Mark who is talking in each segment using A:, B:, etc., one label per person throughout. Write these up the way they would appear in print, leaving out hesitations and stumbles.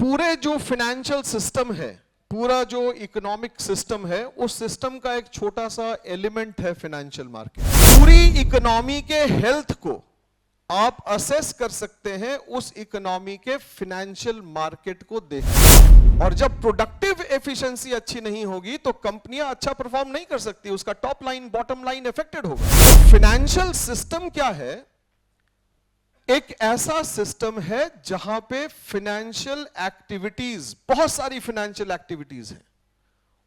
A: पूरे जो financial system है, पूरा जो इकोनॉमिक सिस्टम है, उस सिस्टम का एक छोटा सा एलिमेंट है फाइनेंशियल मार्केट। पूरी इकोनॉमी के हेल्थ को आप असेस कर सकते हैं उस इकोनॉमी के फाइनेंशियल मार्केट को देख। और जब प्रोडक्टिव एफिशिएंसी अच्छी नहीं होगी तो कंपनियां अच्छा परफॉर्म नहीं कर सकती, उसका top line bottom line affected होगा। फाइनेंशियल सिस्टम क्या है? एक ऐसा सिस्टम है जहां पे फाइनेंशियल एक्टिविटीज, बहुत सारी फाइनेंशियल एक्टिविटीज हैं,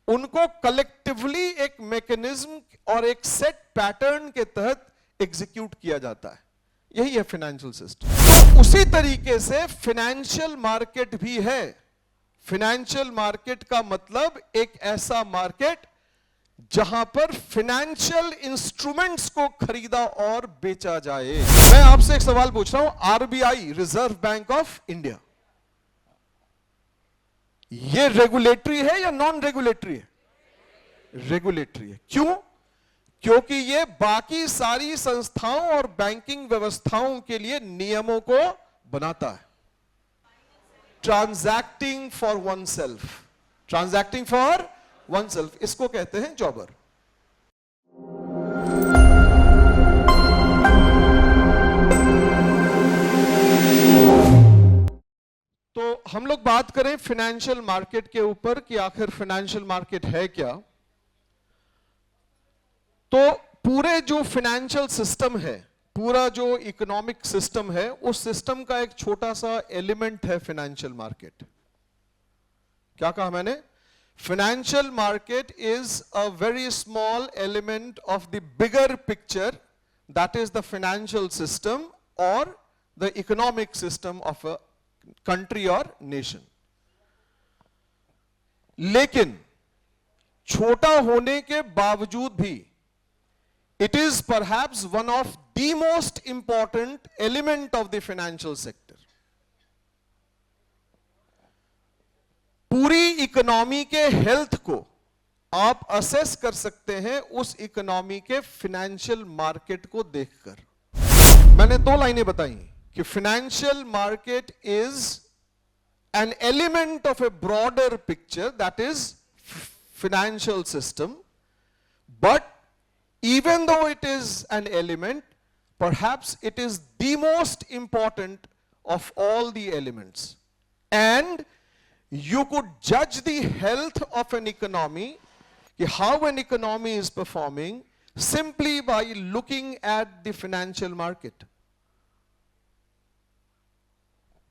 A: उनको कलेक्टिवली एक मैकेनिज्म और एक सेट पैटर्न के तहत एग्जीक्यूट किया जाता है। यही है फाइनेंशियल सिस्टम। तो उसी तरीके से फाइनेंशियल मार्केट भी है। फाइनेंशियल मार्केट का मतलब एक ऐसा मार्केट जहां पर फाइनेंशियल इंस्ट्रूमेंट्स को खरीदा और बेचा जाए। मैं आपसे एक सवाल पूछ रहा हूं, RBI, reserve bank of India, ये रेगुलेटरी है या नॉन रेगुलेटरी है? रेगुलेटरी है। क्यों? क्योंकि ये बाकी सारी संस्थाओं और बैंकिंग व्यवस्थाओं के लिए नियमों को बनाता है। Transacting for one self, transacting for one self, इसको कहते हैं जॉबर। तो हम लोग बात करें फाइनेंशियल मार्केट के ऊपर कि आखिर फाइनेंशियल मार्केट है क्या। तो पूरे जो फाइनेंशियल सिस्टम है, पूरा जो इकोनॉमिक सिस्टम है, उस सिस्टम का एक छोटा सा एलिमेंट है फाइनेंशियल मार्केट। क्या कहा मैंने? Financial market is a very small element of the bigger picture, that is the financial system or the economic system of a country or nation. लेकिन छोटा होने के बावजूद भी it is perhaps one of the most important element of the financial sector. पूरी economy के health को आप असेस कर सकते हैं उस इकोनॉमी के फाइनेंशियल मार्केट को देखकर। मैंने दो लाइनें बताई कि financial market is an element of A broader picture, that is financial system, but even though it is an element, perhaps it is the most important of all the elements. And you could judge the health of an economy, how an economy is performing, simply by looking at the financial market.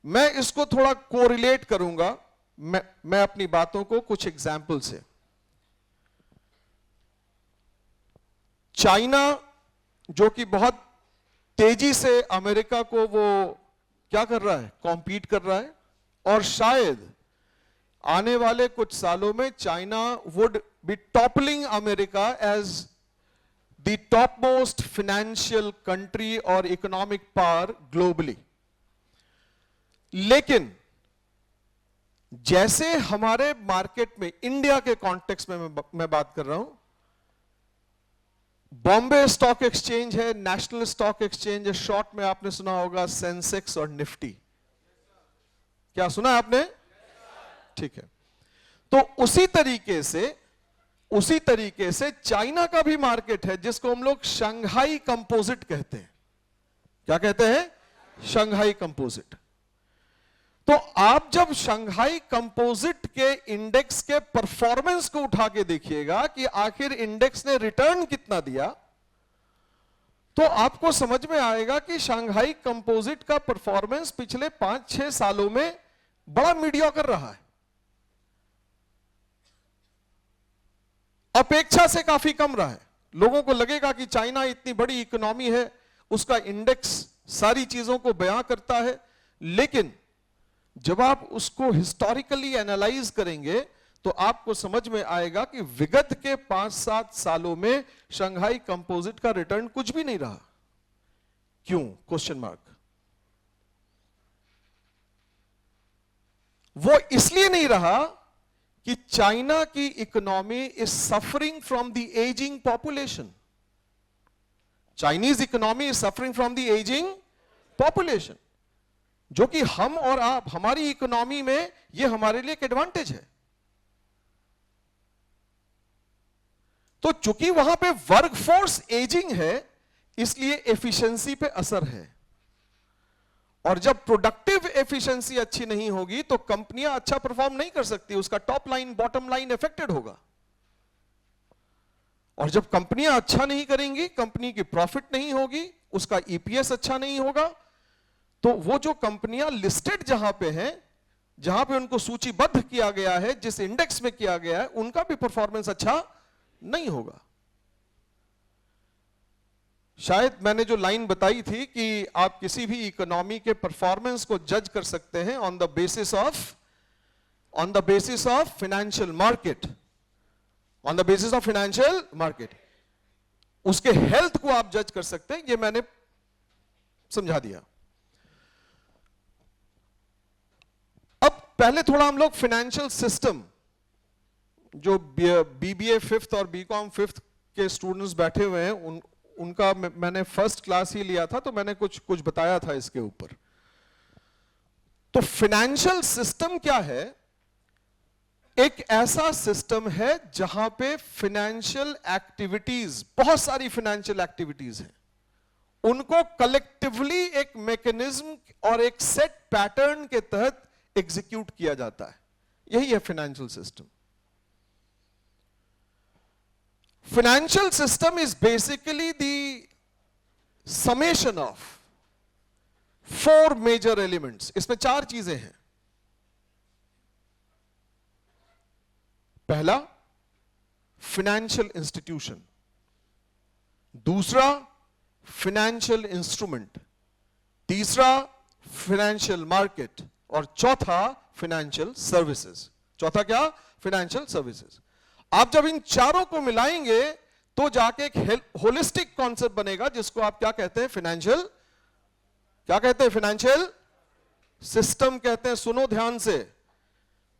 A: मैं इसको थोड़ा correlate करूंगा मैं अपनी बातों को कुछ example से। चाइना जो कि बहुत तेजी से अमेरिका को वो क्या कर रहा है, कॉम्पीट कर रहा है, और शायद आने वाले कुछ सालों में China would be toppling America as the top most financial country और इकोनॉमिक पावर ग्लोबली। लेकिन जैसे हमारे मार्केट में, इंडिया के कॉन्टेक्स्ट में मैं बात कर रहा हूं, बॉम्बे स्टॉक एक्सचेंज है, नेशनल स्टॉक एक्सचेंज है, शॉर्ट में आपने सुना होगा सेंसेक्स और निफ्टी। क्या सुना आपने? ठीक है। तो उसी तरीके से चाइना का भी मार्केट है जिसको हम लोग शंघाई कंपोजिट कहते हैं। क्या कहते हैं? Shanghai composite. तो आप जब शंघाई कंपोजिट के इंडेक्स के परफॉर्मेंस को उठा के देखिएगा कि आखिर इंडेक्स ने रिटर्न कितना दिया, तो आपको समझ में आएगा कि शंघाई कंपोजिट का परफॉर्मेंस पिछले 5-6 सालों में बड़ा मीडियोकर रहा है, अपेक्षा से काफी कम रहा है। लोगों को लगेगा कि चाइना इतनी बड़ी इकोनॉमी है, उसका इंडेक्स सारी चीजों को बयां करता है, लेकिन जब आप उसको हिस्टोरिकली एनालाइज करेंगे तो आपको समझ में आएगा कि विगत के 5-7 सालों में शंघाई कंपोजिट का रिटर्न कुछ भी नहीं रहा। क्यों? Question mark. वो इसलिए नहीं रहा कि चाइना की economy is suffering from the ageing population. Chinese economy is suffering from the ageing population. जो कि हम और आप, हमारी इकोनॉमी में ये हमारे लिए एक एडवांटेज है। तो चूंकि वहां पे वर्कफोर्स एजिंग है, इसलिए एफिशिएंसी पे असर है। और जब प्रोडक्टिव एफिशिएंसी अच्छी नहीं होगी तो कंपनियां अच्छा परफॉर्म नहीं कर सकती, उसका top line bottom line affected होगा। और जब कंपनियां अच्छा नहीं करेंगी, कंपनी की प्रॉफिट नहीं होगी, उसका ईपीएस अच्छा नहीं होगा, तो वो जो कंपनियां लिस्टेड जहां पे हैं, जहां पे उनको सूचीबद्ध किया गया है, जिस इंडेक्स में किया गया है, उनका भी परफॉर्मेंस अच्छा नहीं होगा। शायद मैंने जो लाइन बताई थी कि आप किसी भी इकोनॉमी के परफॉर्मेंस को जज कर सकते हैं on the basis of financial market, on the basis of financial market, उसके हेल्थ को आप जज कर सकते हैं। ये मैंने समझा दिया। अब पहले थोड़ा हम लोग फाइनेंशियल सिस्टम, जो बीबीए 5th और बीकॉम 5th के स्टूडेंट्स बैठे हुए हैं, उनका मैंने फर्स्ट क्लास ही लिया था, तो मैंने कुछ बताया था इसके ऊपर। तो फाइनेंशियल सिस्टम क्या है? एक ऐसा सिस्टम है जहां पे फाइनेंशियल एक्टिविटीज, बहुत सारी फाइनेंशियल एक्टिविटीज हैं, उनको कलेक्टिवली एक मैकेनिज्म और एक सेट पैटर्न के तहत एग्जीक्यूट किया जाता है। यही है financial system. Financial system is basically the summation of 4 major elements. इसमें 4 चीजें हैं। पहला, फाइनेंशियल इंस्टीट्यूशन, दूसरा फाइनेंशियल इंस्ट्रूमेंट, तीसरा फाइनेंशियल मार्केट, और चौथा फाइनेंशियल सर्विसेज। चौथा क्या? Financial services. आप जब इन चारों को मिलाएंगे तो जाके एक होलिस्टिक कॉन्सेप्ट बनेगा, जिसको आप क्या कहते हैं? फाइनेंशियल, क्या कहते हैं? फाइनेंशियल सिस्टम कहते हैं। सुनो ध्यान से,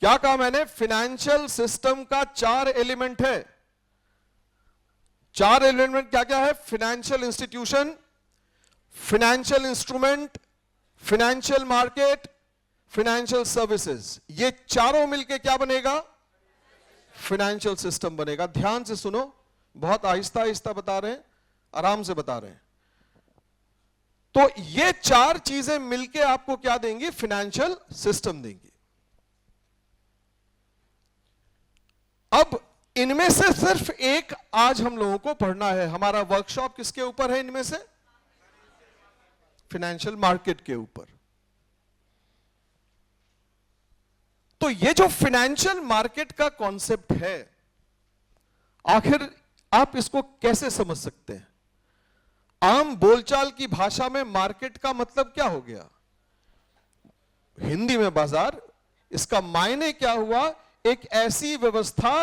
A: क्या कहा मैंने? फाइनेंशियल सिस्टम का 4 एलिमेंट है। 4 एलिमेंट क्या क्या है? Financial institution, financial instrument, financial market, financial services. ये चारों मिलके क्या बनेगा? फाइनेंशियल सिस्टम बनेगा। ध्यान से सुनो, बहुत आहिस्ता आहिस्ता बता रहे हैं, आराम से बता रहे हैं। तो ये 4 चीजें मिलके आपको क्या देंगी? फाइनेंशियल सिस्टम देंगी। अब इनमें से सिर्फ एक आज हम लोगों को पढ़ना है। हमारा वर्कशॉप किसके ऊपर है? इनमें से फाइनेंशियल मार्केट के ऊपर। तो ये जो फाइनेंशियल मार्केट का कॉन्सेप्ट है, आखिर आप इसको कैसे समझ सकते हैं? आम बोलचाल की भाषा में मार्केट का मतलब क्या हो गया? हिंदी में बाजार। इसका मायने क्या हुआ? एक ऐसी व्यवस्था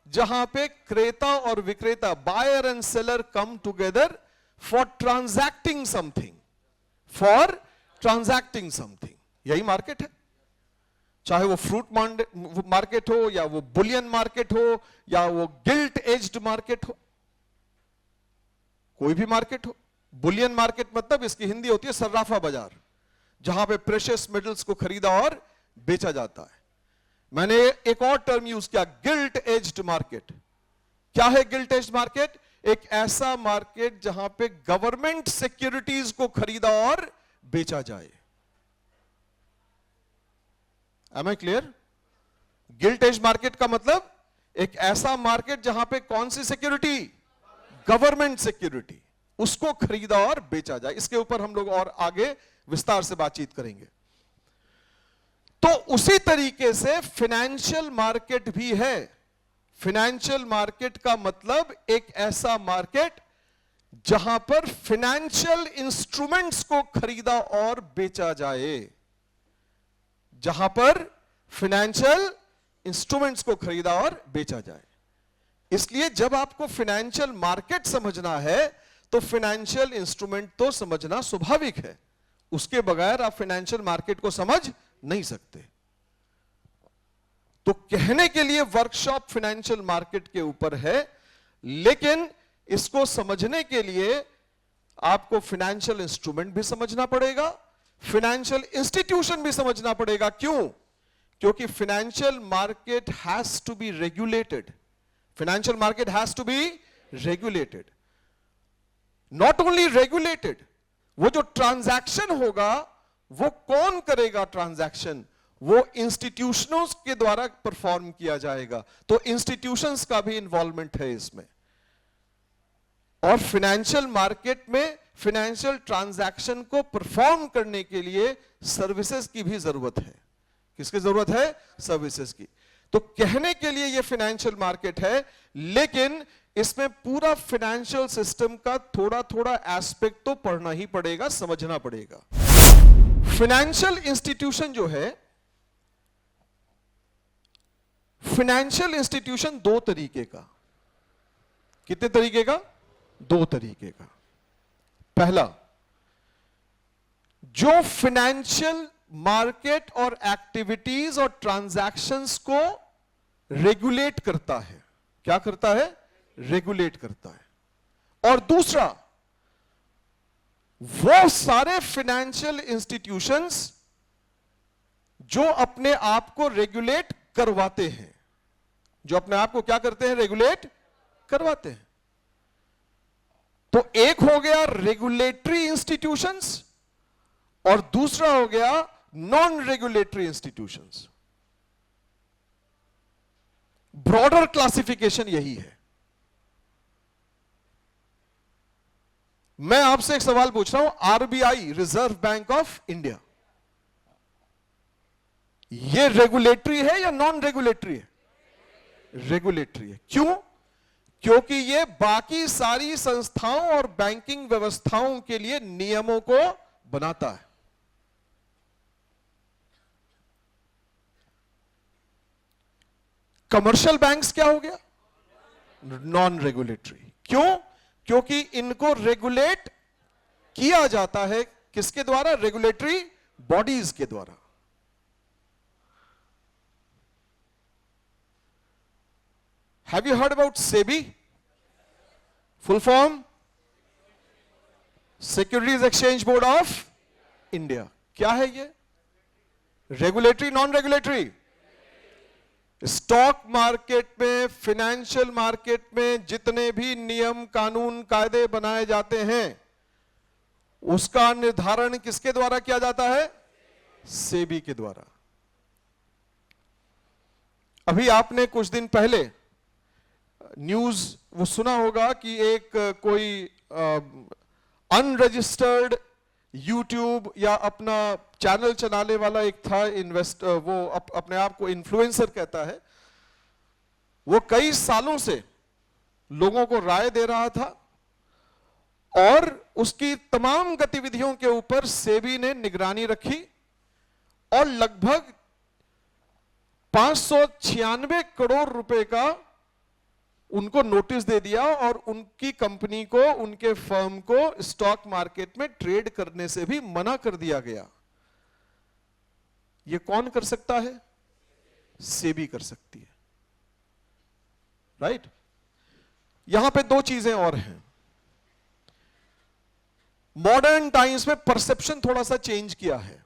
A: जहां पे क्रेता और विक्रेता, buyer and seller, come together for transacting something, for transacting something. यही मार्केट है। चाहे वो फ्रूट मार्केट हो, या वो बुलियन मार्केट हो, या वो गिल्ट एज्ड मार्केट हो, कोई भी मार्केट हो। बुलियन मार्केट मतलब इसकी हिंदी होती है सर्राफा बाजार, जहां पे प्रेशियस मेटल्स को खरीदा और बेचा जाता है। मैंने एक और टर्म यूज किया, गिल्ट एज्ड मार्केट। क्या है गिल्ट एज्ड मार्केट? एक ऐसा मार्केट जहां पे गवर्नमेंट सिक्योरिटीज को खरीदा और बेचा जाए। Am I clear? Gilt edge market का मतलब एक ऐसा मार्केट जहां पे कौन सी सिक्योरिटी? गवर्नमेंट सिक्योरिटी, उसको खरीदा और बेचा जाए। इसके ऊपर हम लोग और आगे विस्तार से बातचीत करेंगे। तो उसी तरीके से फाइनेंशियल मार्केट भी है। फाइनेंशियल मार्केट का मतलब एक ऐसा मार्केट जहां पर फाइनेंशियल इंस्ट्रूमेंट्स को खरीदा और बेचा जाए। जहां पर फाइनेंशियल इंस्ट्रूमेंट्स को खरीदा और बेचा जाए। इसलिए जब आपको फाइनेंशियल मार्केट समझना है तो फाइनेंशियल इंस्ट्रूमेंट तो समझना स्वाभाविक है। उसके बगैर आप फाइनेंशियल मार्केट को समझ नहीं सकते। तो कहने के लिए वर्कशॉप फाइनेंशियल मार्केट के ऊपर है, लेकिन इसको समझने के लिए आपको फाइनेंशियल इंस्ट्रूमेंट भी समझना पड़ेगा, फाइनेंशियल इंस्टीट्यूशन भी समझना पड़ेगा। क्यों? क्योंकि financial market has to be regulated. Financial market has to be regulated. Not only regulated, वो जो ट्रांजैक्शन होगा वो कौन करेगा? ट्रांजैक्शन वो इंस्टीट्यूशंस के द्वारा परफॉर्म किया जाएगा। तो इंस्टीट्यूशंस का भी इन्वॉल्वमेंट है इसमें। और फाइनेंशियल मार्केट में फाइनेंशियल ट्रांजैक्शन को परफॉर्म करने के लिए सर्विसेज की भी जरूरत है। किसकी जरूरत है? सर्विसेज की। तो कहने के लिए ये फाइनेंशियल मार्केट है, लेकिन इसमें पूरा फाइनेंशियल सिस्टम का थोड़ा थोड़ा एस्पेक्ट तो पढ़ना ही पड़ेगा, समझना पड़ेगा। फाइनेंशियल इंस्टीट्यूशन जो है, फाइनेंशियल इंस्टीट्यूशन दो तरीके का। कितने तरीके का? दो तरीके का। पहला, जो फाइनेंशियल मार्केट और एक्टिविटीज और ट्रांजैक्शंस को रेगुलेट करता है। क्या करता है? रेगुलेट करता है। और दूसरा, वो सारे फाइनेंशियल इंस्टीट्यूशंस जो अपने आप को रेगुलेट करवाते हैं। जो अपने आप को क्या करते हैं? रेगुलेट करवाते हैं। तो एक हो गया रेगुलेटरी इंस्टीट्यूशंस और दूसरा हो गया non regulatory institutions. Broader classification यही है। मैं आपसे एक सवाल पूछ रहा हूं, RBI, reserve bank of India, ये रेगुलेटरी है या नॉन रेगुलेटरी है? रेगुलेटरी है। क्यों? क्योंकि ये बाकी सारी संस्थाओं और बैंकिंग व्यवस्थाओं के लिए नियमों को बनाता है। कमर्शियल बैंक्स क्या हो गया? Non regulatory. क्यों? क्योंकि इनको रेगुलेट किया जाता है किसके द्वारा? रेगुलेटरी बॉडीज के द्वारा। Have you heard about SEBI? Full form? Securities Exchange Board of India. क्या है ये? Regulatory, non regulatory? Stock market में, फाइनेंशियल मार्केट में जितने भी नियम, कानून, कायदे बनाए जाते हैं, उसका निर्धारण किसके द्वारा किया जाता है? सेबी के द्वारा। अभी आपने कुछ दिन पहले न्यूज वो सुना होगा कि एक कोई अनरजिस्टर्ड यूट्यूब या अपना चैनल चलाने वाला एक था वो अपने आप को इन्फ्लुएंसर कहता है। वो कई सालों से लोगों को राय दे रहा था और उसकी तमाम गतिविधियों के ऊपर सेबी ने निगरानी रखी और लगभग 596 करोड़ रुपए का उनको नोटिस दे दिया और उनकी कंपनी को, उनके फर्म को स्टॉक मार्केट में ट्रेड करने से भी मना कर दिया गया। यह कौन कर सकता है? सेबी कर सकती है। राइट? यहां पे दो चीजें और हैं। मॉडर्न टाइम्स में परसेप्शन थोड़ा सा चेंज किया है।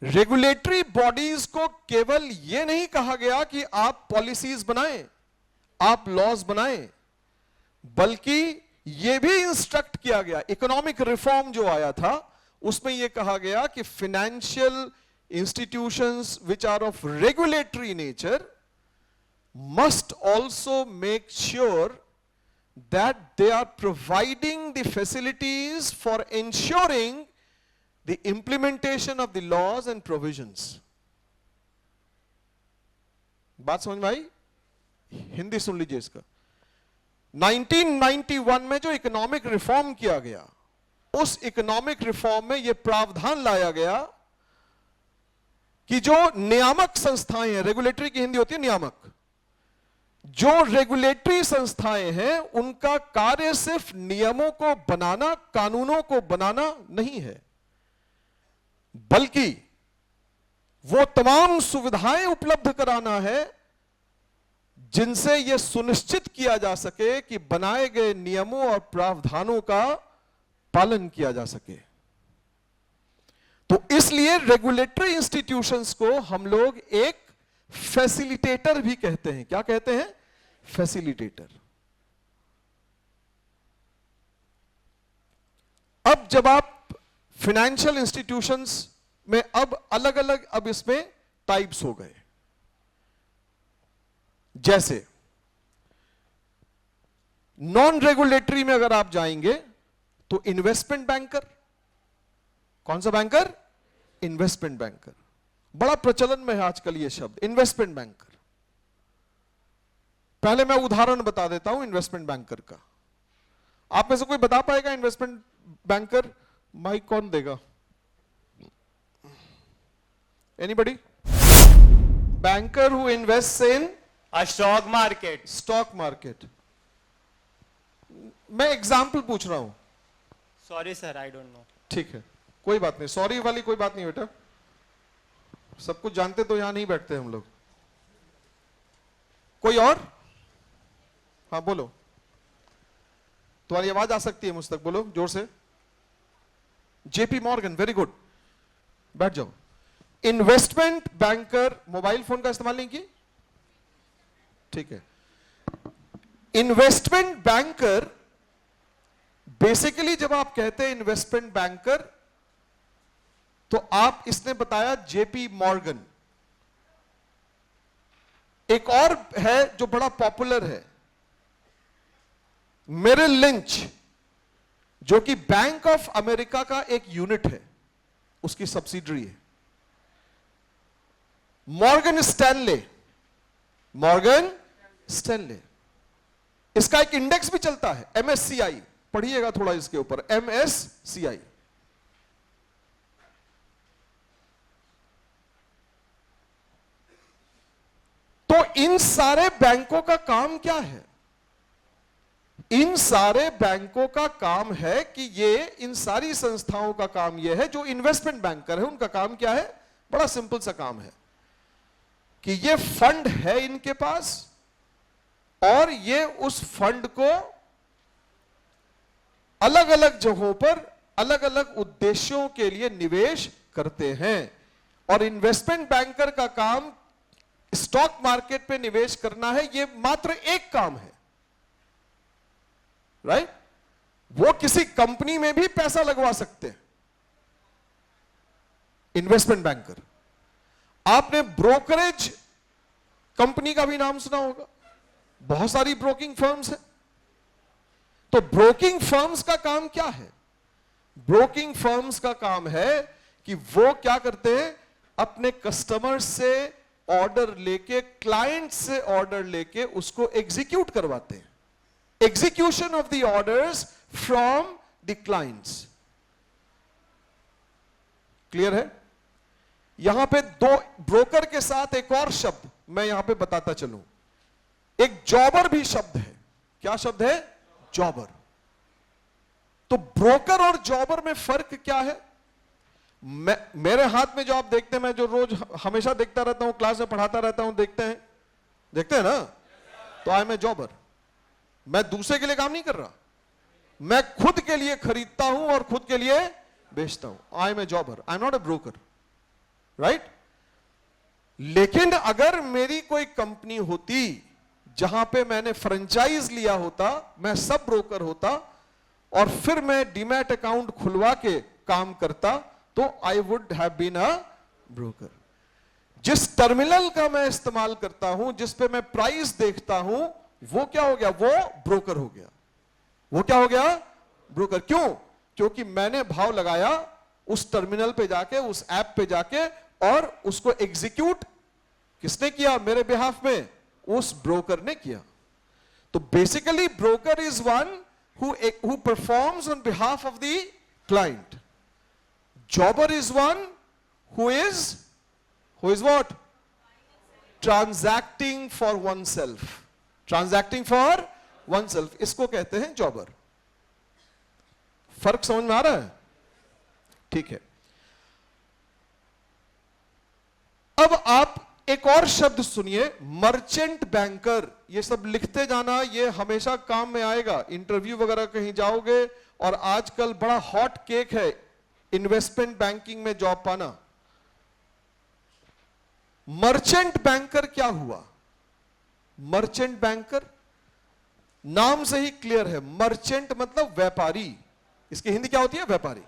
A: रेगुलेटरी बॉडीज को केवल यह नहीं कहा गया कि आप पॉलिसीज बनाएं, आप लॉज बनाएं, बल्कि यह भी इंस्ट्रक्ट किया गया। इकोनॉमिक रिफॉर्म जो आया था उसमें यह कहा गया कि financial institutions which are of regulatory nature must also make sure that they are providing the facilities for ensuring the implementation of the laws and provisions. बात समझ में आई? हिंदी सुन लीजिए इसका। 1991 में जो इकोनॉमिक रिफॉर्म किया गया, उस इकोनॉमिक रिफॉर्म में यह प्रावधान लाया गया कि जो नियामक संस्थाएं हैं, रेगुलेटरी की हिंदी होती है नियामक, जो रेगुलेटरी संस्थाएं हैं उनका कार्य सिर्फ नियमों को बनाना, कानूनों को बनाना नहीं है, बल्कि वो तमाम सुविधाएं उपलब्ध कराना है जिनसे यह सुनिश्चित किया जा सके कि बनाए गए नियमों और प्रावधानों का पालन किया जा सके। तो इसलिए रेगुलेटरी इंस्टीट्यूशंस को हम लोग एक फैसिलिटेटर भी कहते हैं। क्या कहते हैं? फैसिलिटेटर। अब जब आप फाइनेंशियल इंस्टीट्यूशंस में अब अलग अलग, अब इसमें टाइप्स हो गए। जैसे नॉन रेगुलेटरी में अगर आप जाएंगे तो इन्वेस्टमेंट बैंकर। कौन सा बैंकर? Investment banker. बड़ा प्रचलन में है आजकल ये शब्द, इन्वेस्टमेंट बैंकर। पहले मैं उदाहरण बता देता हूं इन्वेस्टमेंट बैंकर का। आप में से कोई बता पाएगा इन्वेस्टमेंट बैंकर? माइक कौन देगा? Anybody? Banker who invest in
B: A stock market.
A: Stock market. मैं एग्जाम्पल पूछ रहा हूं।
B: Sorry sir, I don't know.
A: ठीक है, कोई बात नहीं, सॉरी वाली कोई बात नहीं बेटा, सब कुछ जानते तो यहां नहीं बैठते हम लोग। कोई और? हाँ बोलो, तुम्हारी आवाज आ सकती है मुझ तक, बोलो जोर से। जेपी मॉर्गन, वेरी गुड, बैठ जाओ। इन्वेस्टमेंट बैंकर, मोबाइल फोन का इस्तेमाल नहीं की? ठीक है। इन्वेस्टमेंट बैंकर बेसिकली जब आप कहते हैं इन्वेस्टमेंट बैंकर तो आप, इसने बताया जेपी मॉर्गन। एक और है जो बड़ा पॉपुलर है, मेरिल लिंच, जो कि बैंक ऑफ अमेरिका का एक यूनिट है, उसकी सब्सिडरी है। मॉर्गन स्टैनले, मॉर्गन स्टैनले, इसका एक इंडेक्स भी चलता है, MSCI, पढ़िएगा थोड़ा इसके ऊपर, MSCI। तो इन सारे बैंकों का काम क्या है? इन सारे बैंकों का काम है कि ये, इन सारी संस्थाओं का काम यह है, जो इन्वेस्टमेंट बैंकर है उनका काम क्या है? बड़ा सिंपल सा काम है कि ये फंड है इनके पास और ये उस फंड को अलग अलग जगहों पर अलग अलग उद्देश्यों के लिए निवेश करते हैं। और इन्वेस्टमेंट बैंकर का काम स्टॉक मार्केट पे निवेश करना है, ये मात्र एक काम है, राइट? वो किसी कंपनी में भी पैसा लगवा सकते हैं इन्वेस्टमेंट बैंकर। आपने ब्रोकरेज कंपनी का भी नाम सुना होगा, बहुत सारी ब्रोकिंग फर्म्स हैं। तो ब्रोकिंग फर्म्स का काम क्या है? ब्रोकिंग फर्म्स का काम है कि वो क्या करते हैं, अपने कस्टमर से ऑर्डर लेके, क्लाइंट से ऑर्डर लेके उसको एग्जीक्यूट करवाते हैं। Execution of the orders from the clients. Clear है? यहां पे दो, ब्रोकर के साथ एक और शब्द मैं यहां पे बताता चलूं, एक जॉबर भी शब्द है। क्या शब्द है? जॉबर। तो ब्रोकर और जॉबर में फर्क क्या है? मेरे हाथ में जो आप देखते हैं, मैं जो रोज हमेशा देखता रहता हूं, क्लास में पढ़ाता रहता हूं, देखते हैं ना? तो आई एम ए जॉबर। मैं दूसरे के लिए काम नहीं कर रहा, मैं खुद के लिए खरीदता हूं और खुद के लिए बेचता हूं। I am a jobber, I am not a broker, right? लेकिन अगर मेरी कोई कंपनी होती जहां पे मैंने फ्रेंचाइज लिया होता, मैं सब ब्रोकर होता और फिर मैं डीमैट अकाउंट खुलवा के काम करता, तो I would have been a broker. जिस टर्मिनल का मैं इस्तेमाल करता हूं, जिस पे मैं प्राइस देखता हूं, वो क्या हो गया? वो ब्रोकर हो गया। वो क्या हो गया? ब्रोकर। क्यों? क्योंकि मैंने भाव लगाया उस टर्मिनल पे जाके, उस ऐप पे जाके, और उसको एग्जीक्यूट किसने किया? मेरे बिहाफ में उस ब्रोकर ने किया। तो basically broker is one who performs on behalf of the client. Jobber is one who is what? Transacting for oneself. Transacting for oneself. इसको कहते हैं जॉबर। फर्क समझ में आ रहा है? ठीक है। अब आप एक और शब्द सुनिए, मर्चेंट बैंकर। ये सब लिखते जाना, ये हमेशा काम में आएगा। इंटरव्यू वगैरह कहीं जाओगे, और आजकल बड़ा हॉट केक है इन्वेस्टमेंट बैंकिंग में जॉब पाना। मर्चेंट बैंकर क्या हुआ? मर्चेंट बैंकर नाम से ही क्लियर है, मर्चेंट मतलब व्यापारी, इसकी हिंदी क्या होती है? व्यापारी।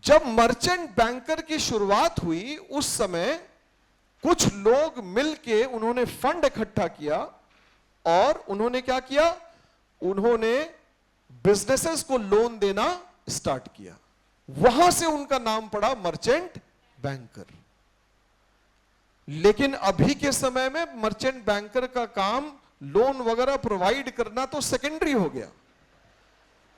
A: जब मर्चेंट बैंकर की शुरुआत हुई उस समय कुछ लोग मिलके उन्होंने फंड इकट्ठा किया और उन्होंने क्या किया? उन्होंने बिजनेसेस को लोन देना स्टार्ट किया। वहां से उनका नाम पड़ा मर्चेंट बैंकर। लेकिन अभी के समय में मर्चेंट बैंकर का काम लोन वगैरह प्रोवाइड करना तो सेकेंडरी हो गया।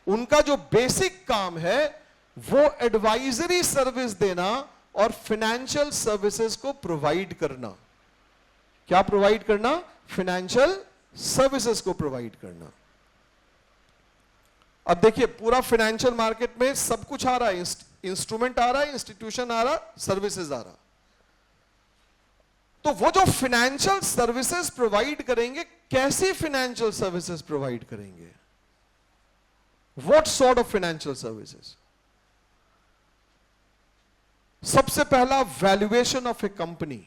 A: उनका जो बेसिक काम है वो एडवाइजरी सर्विस देना और फाइनेंशियल सर्विसेज को प्रोवाइड करना। क्या प्रोवाइड करना? फाइनेंशियल सर्विसेज को प्रोवाइड करना। अब देखिए, पूरा फाइनेंशियल मार्केट में सब कुछ आ रहा है, इंस्ट्रूमेंट आ रहा है, इंस्टीट्यूशन आ रहा, सर्विसेज आ रहा। तो वो जो फाइनेंशियल सर्विसेज प्रोवाइड करेंगे, कैसी फाइनेंशियल सर्विसेज प्रोवाइड करेंगे? What sort of financial services? सबसे पहला, valuation of A company.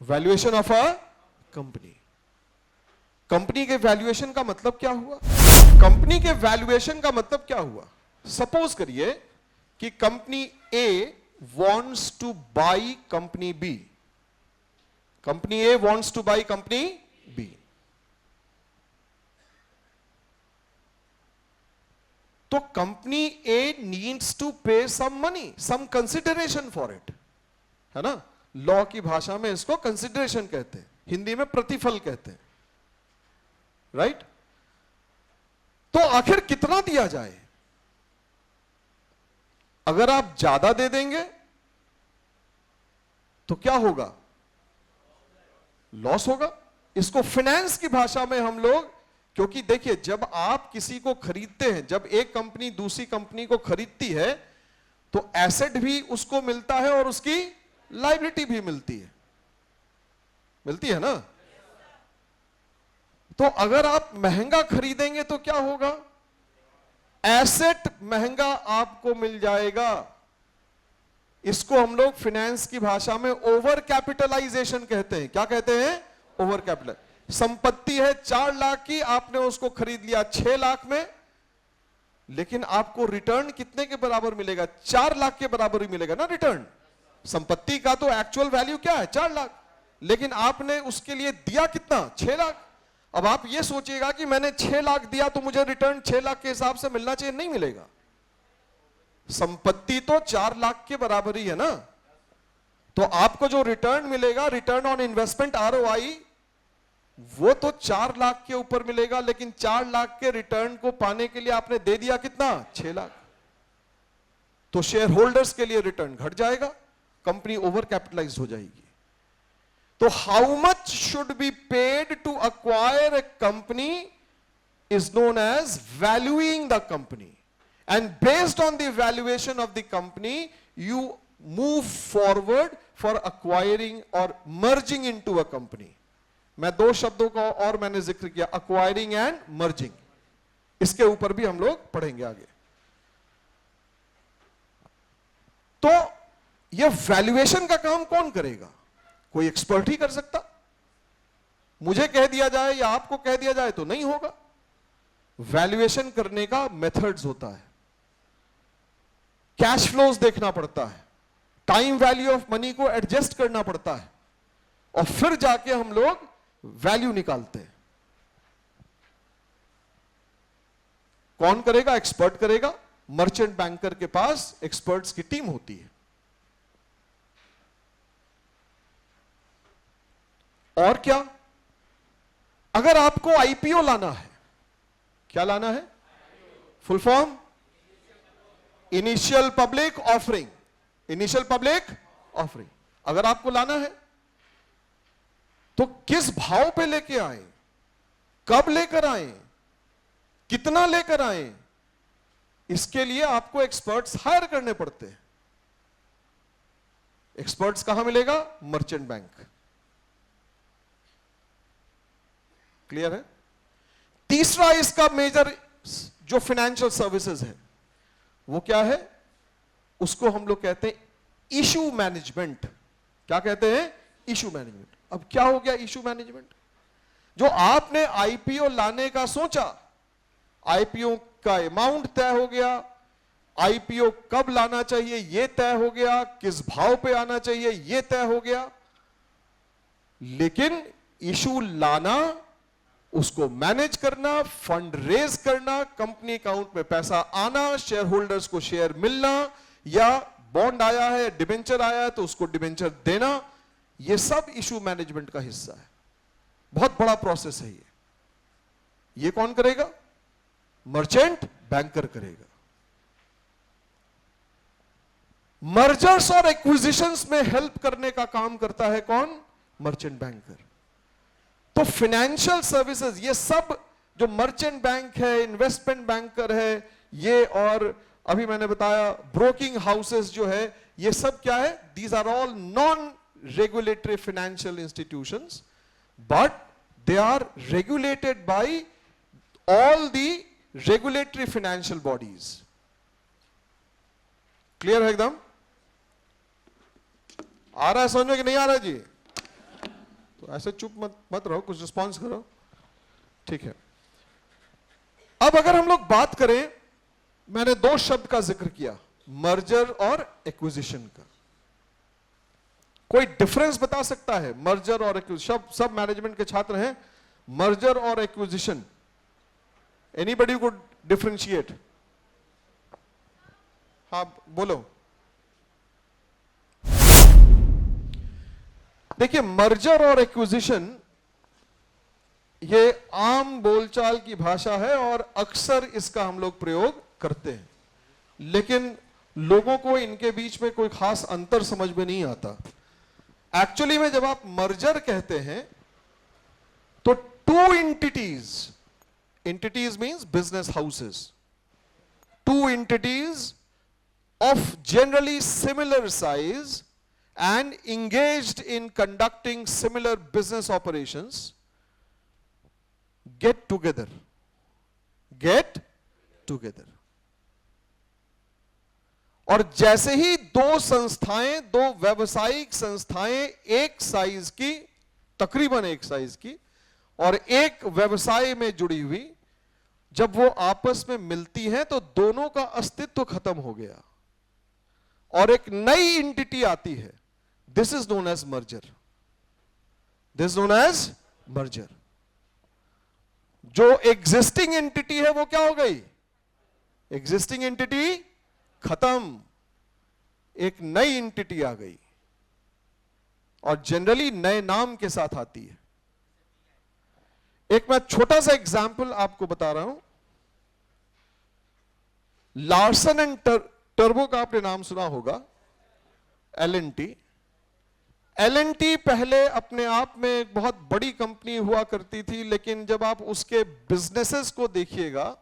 A: Valuation of a company. Company के वैल्यूएशन का मतलब क्या हुआ? कंपनी के वैल्यूएशन का मतलब क्या हुआ? सपोज करिए कि company A wants to buy company B. Company A wants to buy company B. तो company A needs to pay some money, some consideration for it, है ना? लॉ की भाषा में इसको कंसिडरेशन कहते हैं, हिंदी में प्रतिफल कहते हैं, राइट? तो आखिर कितना दिया जाए? अगर आप ज्यादा दे देंगे तो क्या होगा? लॉस होगा। इसको फाइनेंस की भाषा में हम लोग, क्योंकि देखिए, जब आप किसी को खरीदते हैं, जब एक कंपनी दूसरी कंपनी को खरीदती है तो एसेट भी उसको मिलता है और उसकी लायबिलिटी भी मिलती है ना? तो अगर आप महंगा खरीदेंगे तो क्या होगा? एसेट महंगा आपको मिल जाएगा। इसको हम लोग फाइनेंस की भाषा में ओवर कैपिटलाइजेशन कहते हैं। क्या कहते हैं? Over capital. संपत्ति है 4 लाख की, आपने उसको खरीद लिया 6 लाख में, लेकिन आपको रिटर्न कितने के बराबर मिलेगा? 4 लाख के बराबर ही मिलेगा ना रिटर्न। संपत्ति का तो एक्चुअल वैल्यू क्या है? 4 लाख, लेकिन आपने उसके लिए दिया कितना? 6 लाख। अब आप ये सोचिएगा कि मैंने 6 लाख दिया तो मुझे रिटर्न 6 लाख के हिसाब से मिलना चाहिए, नहीं मिलेगा। संपत्ति तो 4 लाख के बराबर ही है ना। तो आपको जो रिटर्न मिलेगा, रिटर्न ऑन इन्वेस्टमेंट ROI, वो तो 4 लाख के ऊपर मिलेगा, लेकिन 4 लाख के रिटर्न को पाने के लिए आपने दे दिया कितना? 6 लाख। तो शेयर होल्डर्स के लिए रिटर्न घट जाएगा, कंपनी ओवर कैपिटलाइज हो जाएगी। तो how much should be paid to acquire a company is known as valuing the company, and based on the valuation of the company you move forward for acquiring और merging into a company. मैं 2 शब्दों का और मैंने जिक्र किया, acquiring and merging. इसके ऊपर भी हम लोग पढ़ेंगे आगे। तो यह वैल्यूएशन का काम कौन करेगा? कोई एक्सपर्ट ही कर सकता। मुझे कह दिया जाए या आपको कह दिया जाए तो नहीं होगा। वैल्यूएशन करने का मेथड्स होता है, कैश फ्लोज देखना पड़ता है, टाइम वैल्यू ऑफ मनी को एडजस्ट करना पड़ता है, और फिर जाके हम लोग वैल्यू निकालते हैं। कौन करेगा? एक्सपर्ट करेगा। मर्चेंट बैंकर के पास एक्सपर्ट्स की टीम होती है। और क्या? अगर आपको IPO लाना है, क्या लाना है? Full form initial public offering. Initial public offering अगर आपको लाना है तो किस भाव पे लेके आए, कब लेकर आए, कितना लेकर आए, इसके लिए आपको एक्सपर्ट्स हायर करने पड़ते हैं। एक्सपर्ट्स कहां मिलेगा? Merchant bank. क्लियर है? तीसरा इसका मेजर जो फाइनेंशियल सर्विसेज है वो क्या है? उसको हम लोग कहते हैं इशू मैनेजमेंट। क्या कहते हैं? Issue management. अब क्या हो गया इशू मैनेजमेंट? जो आपने आईपीओ लाने का सोचा, आईपीओ का अमाउंट तय हो गया, आईपीओ कब लाना चाहिए यह तय हो गया, किस भाव पे आना चाहिए यह तय हो गया, लेकिन इशू लाना, उसको मैनेज करना, फंड रेज करना, कंपनी अकाउंट में पैसा आना, शेयर होल्डर्स को शेयर मिलना, या बॉन्ड आया है, डिबेंचर आया है तो उसको डिबेंचर देना, यह सब इशू मैनेजमेंट का हिस्सा है। बहुत बड़ा प्रोसेस है ये कौन करेगा? मर्चेंट बैंकर करेगा। मर्जर्स और एक्विजिशंस में हेल्प करने का काम करता है कौन? Merchant banker. तो फाइनेंशियल सर्विसेज, ये सब जो मर्चेंट बैंक है, इन्वेस्टमेंट बैंकर है, ये और अभी मैंने बताया ब्रोकिंग हाउसेस जो है, ये सब क्या है? These are all non regulatory financial institutions, but they are regulated by all the regulatory financial bodies. Clear है एकदम? आ रहा है समझ में कि नहीं आ रहा है जी? तो ऐसे चुप मत रहो, कुछ रिस्पॉन्स करो। ठीक है। अब अगर हम लोग बात करें, मैंने दो शब्द का जिक्र किया, मर्जर और एक्विजिशन का। कोई डिफरेंस बता सकता है मर्जर और एक्विजिशन? सब मैनेजमेंट के छात्र हैं। मर्जर और एक्विजिशन, एनीबडी कुड डिफरेंशिएट? हाँ बोलो। देखिए, मर्जर और एक्विजिशन ये आम बोलचाल की भाषा है और अक्सर इसका हम लोग प्रयोग करते हैं, लेकिन लोगों को इनके बीच में कोई खास अंतर समझ में नहीं आता। एक्चुअली में जब आप मर्जर कहते हैं तो two entities means business houses, two entities of generally similar size and engaged in conducting similar business operations get together. और जैसे ही दो संस्थाएं, दो व्यावसायिक संस्थाएं एक साइज की, तकरीबन एक साइज की और एक व्यवसाय में जुड़ी हुई, जब वो आपस में मिलती हैं तो दोनों का अस्तित्व खत्म हो गया और एक नई एंटिटी आती है। This is known as merger. जो एग्जिस्टिंग एंटिटी है वो क्या हो गई? एग्जिस्टिंग एंटिटी खत्म, एक नई एंटिटी आ गई और जनरली नए नाम के साथ आती है। एक मैं छोटा सा एग्जाम्पल आपको बता रहा हूं। लार्सन एंड टर्बो का आपने नाम सुना होगा, एल&टी पहले अपने आप में एक बहुत बड़ी कंपनी हुआ करती थी, लेकिन जब आप उसके बिजनेसेस को देखिएगा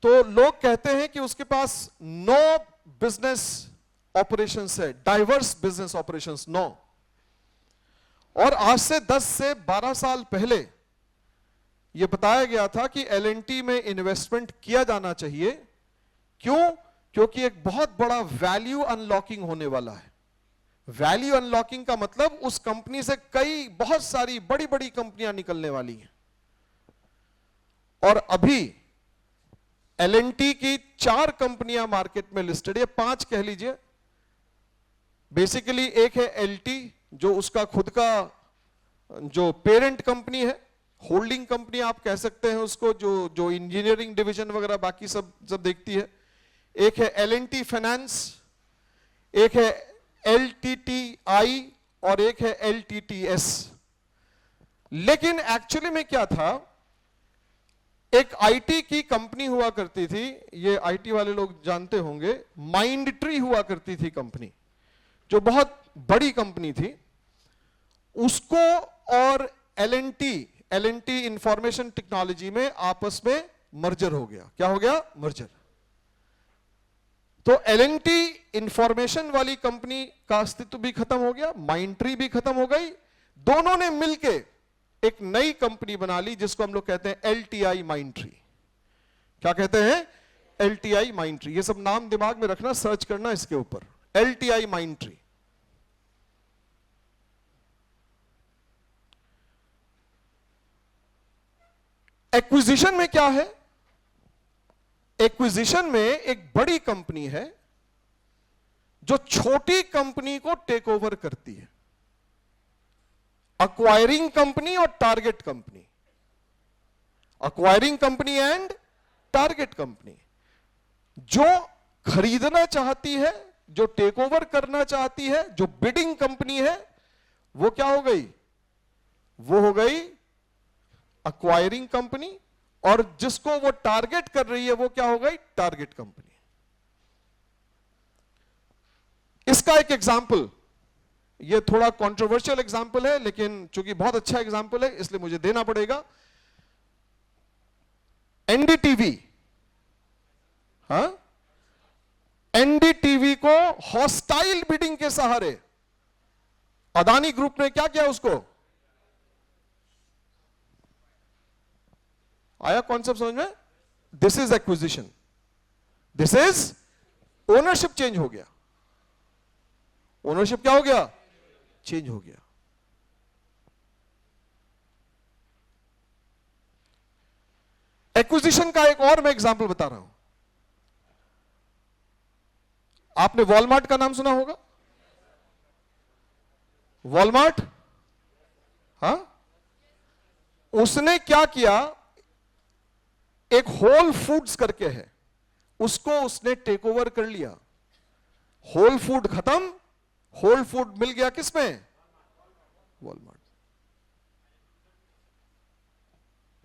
A: तो लोग कहते हैं कि उसके पास 9 बिजनेस ऑपरेशंस है, डाइवर्स बिजनेस ऑपरेशंस 9। और आज से 10 से 12 साल पहले यह बताया गया था कि एल&टी में इन्वेस्टमेंट किया जाना चाहिए। क्यों? क्योंकि एक बहुत बड़ा वैल्यू अनलॉकिंग होने वाला है। वैल्यू अनलॉकिंग का मतलब उस कंपनी से कई बहुत सारी बड़ी बड़ी कंपनियां निकलने वाली हैं। और अभी एल&टी की 4 कंपनियां मार्केट में लिस्टेड है, 5 कह लीजिए। बेसिकली एक है एल&टी, जो उसका खुद का जो पेरेंट कंपनी है, होल्डिंग कंपनी आप कह सकते हैं उसको, जो इंजीनियरिंग डिवीजन वगैरह बाकी सब देखती है। एक है एल&टी फाइनेंस, एक है एलटीटीआई और एक है एलटीटीएस। लेकिन एक्चुअली में क्या था, एक आईटी की कंपनी हुआ करती थी, ये आईटी वाले लोग जानते होंगे, माइंडट्री हुआ करती थी कंपनी, जो बहुत बड़ी कंपनी थी। उसको और एल&टी इंफॉर्मेशन टेक्नोलॉजी में आपस में मर्जर हो गया। क्या हो गया? मर्जर। तो एल&टी इंफॉर्मेशन वाली कंपनी का अस्तित्व भी खत्म हो गया, माइंडट्री भी खत्म हो गई। दोनों ने मिलके एक नई कंपनी बना ली जिसको हम लोग कहते हैं एलटीआई माइंडट्री। क्या कहते हैं? LTI Mindtree, ये सब नाम दिमाग में रखना, सर्च करना इसके ऊपर, LTI Mindtree। एक्विजिशन में क्या है? एक्विजिशन में एक बड़ी कंपनी है जो छोटी कंपनी को टेक ओवर करती है। अक्वायरिंग कंपनी और target company, acquiring company and target company. जो खरीदना चाहती है, जो टेक ओवर करना चाहती है, जो बिडिंग कंपनी है, वो क्या हो गई? वो हो गई अक्वायरिंग कंपनी, और जिसको वो टारगेट कर रही है वो क्या हो गई? Target company. इसका एक एग्जाम्पल, ये थोड़ा कंट्रोवर्शियल एग्जाम्पल है, लेकिन चूंकि बहुत अच्छा एग्जाम्पल है इसलिए मुझे देना पड़ेगा। एनडीटीवी, हाँ, एनडीटीवी को हॉस्टाइल बिडिंग के सहारे अदानी ग्रुप ने क्या किया? उसको आया कॉन्सेप्ट समझ में? This is acquisition, this is ownership change हो गया। ओनरशिप क्या हो गया? चेंज हो गया। एक्विजिशन का एक और मैं एग्जांपल बता रहा हूं। आपने वॉलमार्ट का नाम सुना होगा? वॉलमार्ट, हाँ, उसने क्या किया? एक होल फूड्स करके है, उसको उसने टेक ओवर कर लिया। होल फूड खत्म, होल फूड मिल गया किसमें? वॉलमार्ट।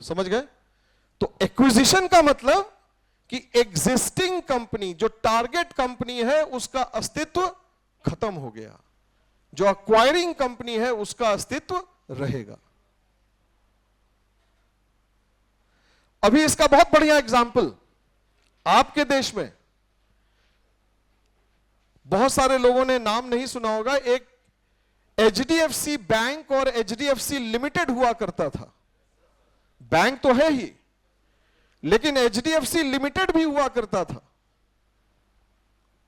A: समझ गए? तो एक्विजिशन का मतलब कि एग्जिस्टिंग कंपनी, जो टारगेट कंपनी है, उसका अस्तित्व खत्म हो गया, जो अक्वायरिंग कंपनी है उसका अस्तित्व रहेगा। अभी इसका बहुत बढ़िया एग्जाम्पल आपके देश में, बहुत सारे लोगों ने नाम नहीं सुना होगा, एक HDFC बैंक और HDFC लिमिटेड हुआ करता था। बैंक तो है ही, लेकिन HDFC लिमिटेड भी हुआ करता था,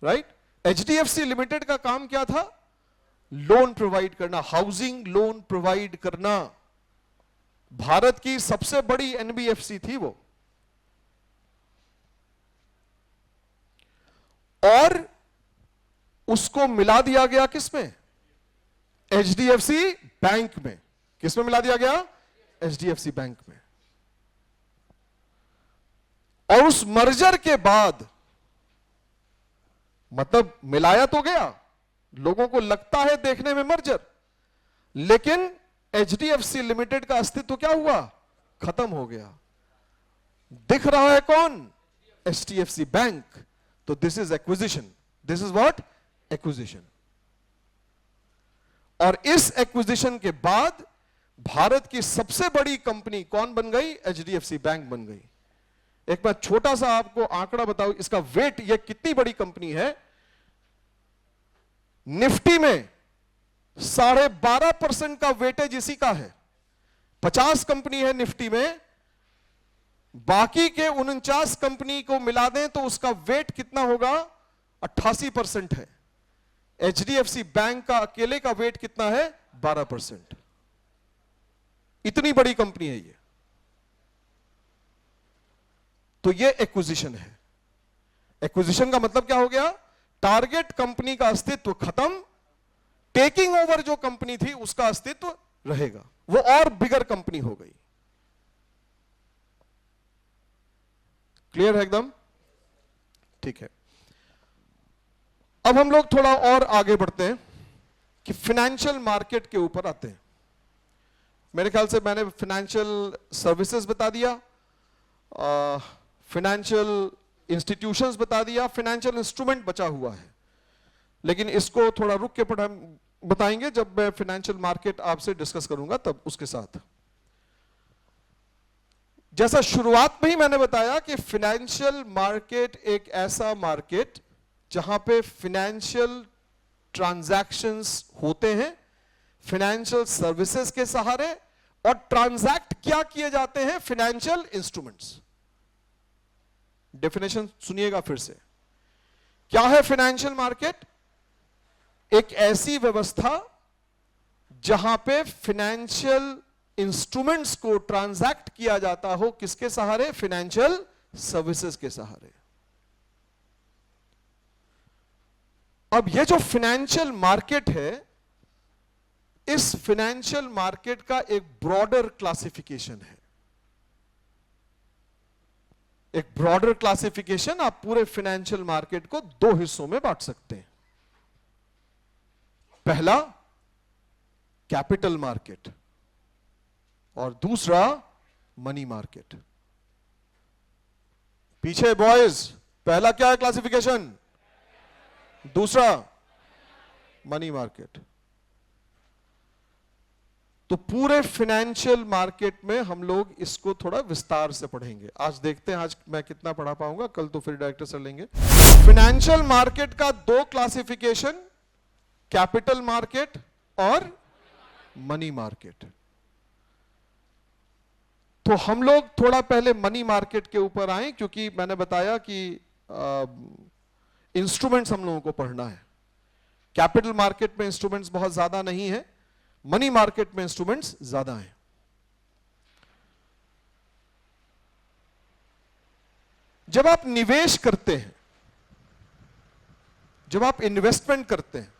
A: राइट? HDFC लिमिटेड का काम क्या था? लोन प्रोवाइड करना, हाउसिंग लोन प्रोवाइड करना। भारत की सबसे बड़ी NBFC थी वो, और उसको मिला दिया गया किसमें? HDFC बैंक में। किसमें मिला दिया गया? HDFC बैंक में। और उस मर्जर के बाद, मतलब मिलाया तो गया, लोगों को लगता है देखने में मर्जर, लेकिन HDFC लिमिटेड का अस्तित्व क्या हुआ? खत्म हो गया। दिख रहा है कौन? HDFC bank. तो this is acquisition. This is what? Acquisition. और इस एक्विजिशन के बाद भारत की सबसे बड़ी कंपनी कौन बन गई? HDFC बैंक बन गई। एक बार छोटा सा आपको आंकड़ा बताओ, इसका वेट, ये कितनी बड़ी कंपनी है। निफ्टी में 12.5% का वेटेज इसी का है। 50 कंपनी है निफ्टी में, बाकी के 49 कंपनी को मिला दें तो उसका वेट कितना होगा? 88% है। HDFC बैंक का अकेले का वेट कितना है? 12%। इतनी बड़ी कंपनी है ये। तो ये एक्विजिशन है। एक्विजिशन का मतलब क्या हो गया? टारगेट कंपनी का अस्तित्व खत्म, टेकिंग ओवर जो कंपनी थी उसका अस्तित्व रहेगा, वो और बिगर कंपनी हो गई। क्लियर है एकदम? ठीक है। अब हम लोग थोड़ा और आगे बढ़ते हैं कि फाइनेंशियल मार्केट के ऊपर आते हैं। मेरे ख्याल से मैंने फाइनेंशियल सर्विसेज बता दिया, फाइनेंशियल इंस्टीट्यूशंस बता दिया, फाइनेंशियल इंस्ट्रूमेंट बचा हुआ है, लेकिन इसको थोड़ा रुक के बताएंगे जब मैं फाइनेंशियल मार्केट आपसे डिस्कस करूंगा तब उसके साथ। जैसा शुरुआत में ही मैंने बताया कि फाइनेंशियल मार्केट एक ऐसा मार्केट जहां पे फाइनेंशियल ट्रांजैक्शंस होते हैं फाइनेंशियल सर्विसेज के सहारे, और ट्रांजैक्ट क्या किए जाते हैं? Financial instruments. डेफिनेशन सुनिएगा फिर से। क्या है फाइनेंशियल मार्केट? एक ऐसी व्यवस्था जहां पे फाइनेंशियल इंस्ट्रूमेंट्स को ट्रांजैक्ट किया जाता हो, किसके सहारे? फाइनेंशियल सर्विसेज के सहारे। अब ये जो फाइनेंशियल मार्केट है, इस फाइनेंशियल मार्केट का एक ब्रॉडर क्लासिफिकेशन है। एक ब्रॉडर क्लासिफिकेशन, आप पूरे फाइनेंशियल मार्केट को दो हिस्सों में बांट सकते हैं। पहला कैपिटल मार्केट और दूसरा मनी मार्केट। पीछे बॉयज, पहला क्या है क्लासिफिकेशन? दूसरा मनी मार्केट। तो पूरे फाइनेंशियल मार्केट में हम लोग इसको थोड़ा विस्तार से पढ़ेंगे। आज देखते हैं आज मैं कितना पढ़ा पाऊंगा, कल तो फिर डायरेक्टर सर लेंगे। फाइनेंशियल मार्केट का दो क्लासिफिकेशन, कैपिटल मार्केट और मनी मार्केट। तो हम लोग थोड़ा पहले मनी मार्केट के ऊपर आए, क्योंकि मैंने बताया कि इंस्ट्रूमेंट्स हम लोगों को पढ़ना है। कैपिटल मार्केट में इंस्ट्रूमेंट्स बहुत ज्यादा नहीं है, मनी मार्केट में इंस्ट्रूमेंट्स ज्यादा हैं। जब आप निवेश करते हैं, जब आप इन्वेस्टमेंट करते हैं,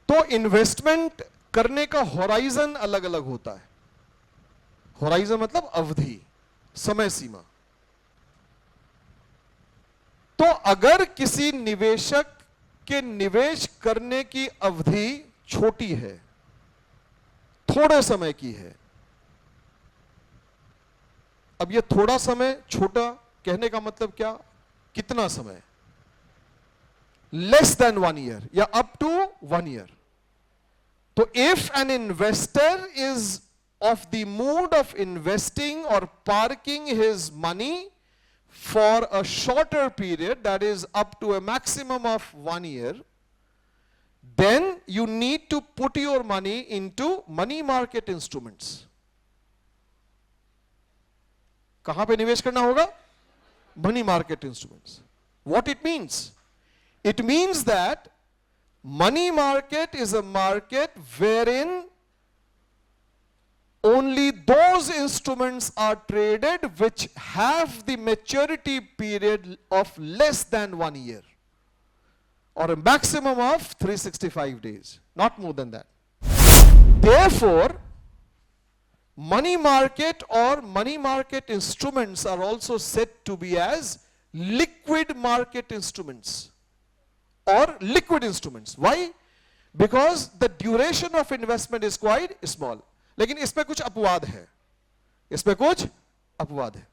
A: तो इन्वेस्टमेंट करने का होराइजन अलग अलग होता है। होराइजन मतलब अवधि, समय सीमा। तो अगर किसी निवेशक के निवेश करने की अवधि छोटी है, थोड़े समय की है। अब ये थोड़ा समय, छोटा कहने का मतलब क्या? कितना समय? लेस देन 1 ईयर या अप टू 1 ईयर। तो if an investor is of the mood of investing or parking his money for a shorter period, that is up to a maximum of 1 year, then you need to put your money into money market instruments. कहां पे निवेश करना होगा? Money market instruments. What it means? It means that money market is a market wherein only those instruments are traded which have the maturity period of less than 1 year or a maximum of 365 days, not more than that. Therefore, money market or money market instruments are also said to be as liquid market instruments or liquid instruments. Why? Because the duration of investment is quite small. लेकिन इसमें कुछ अपवाद है, इसमें कुछ अपवाद है।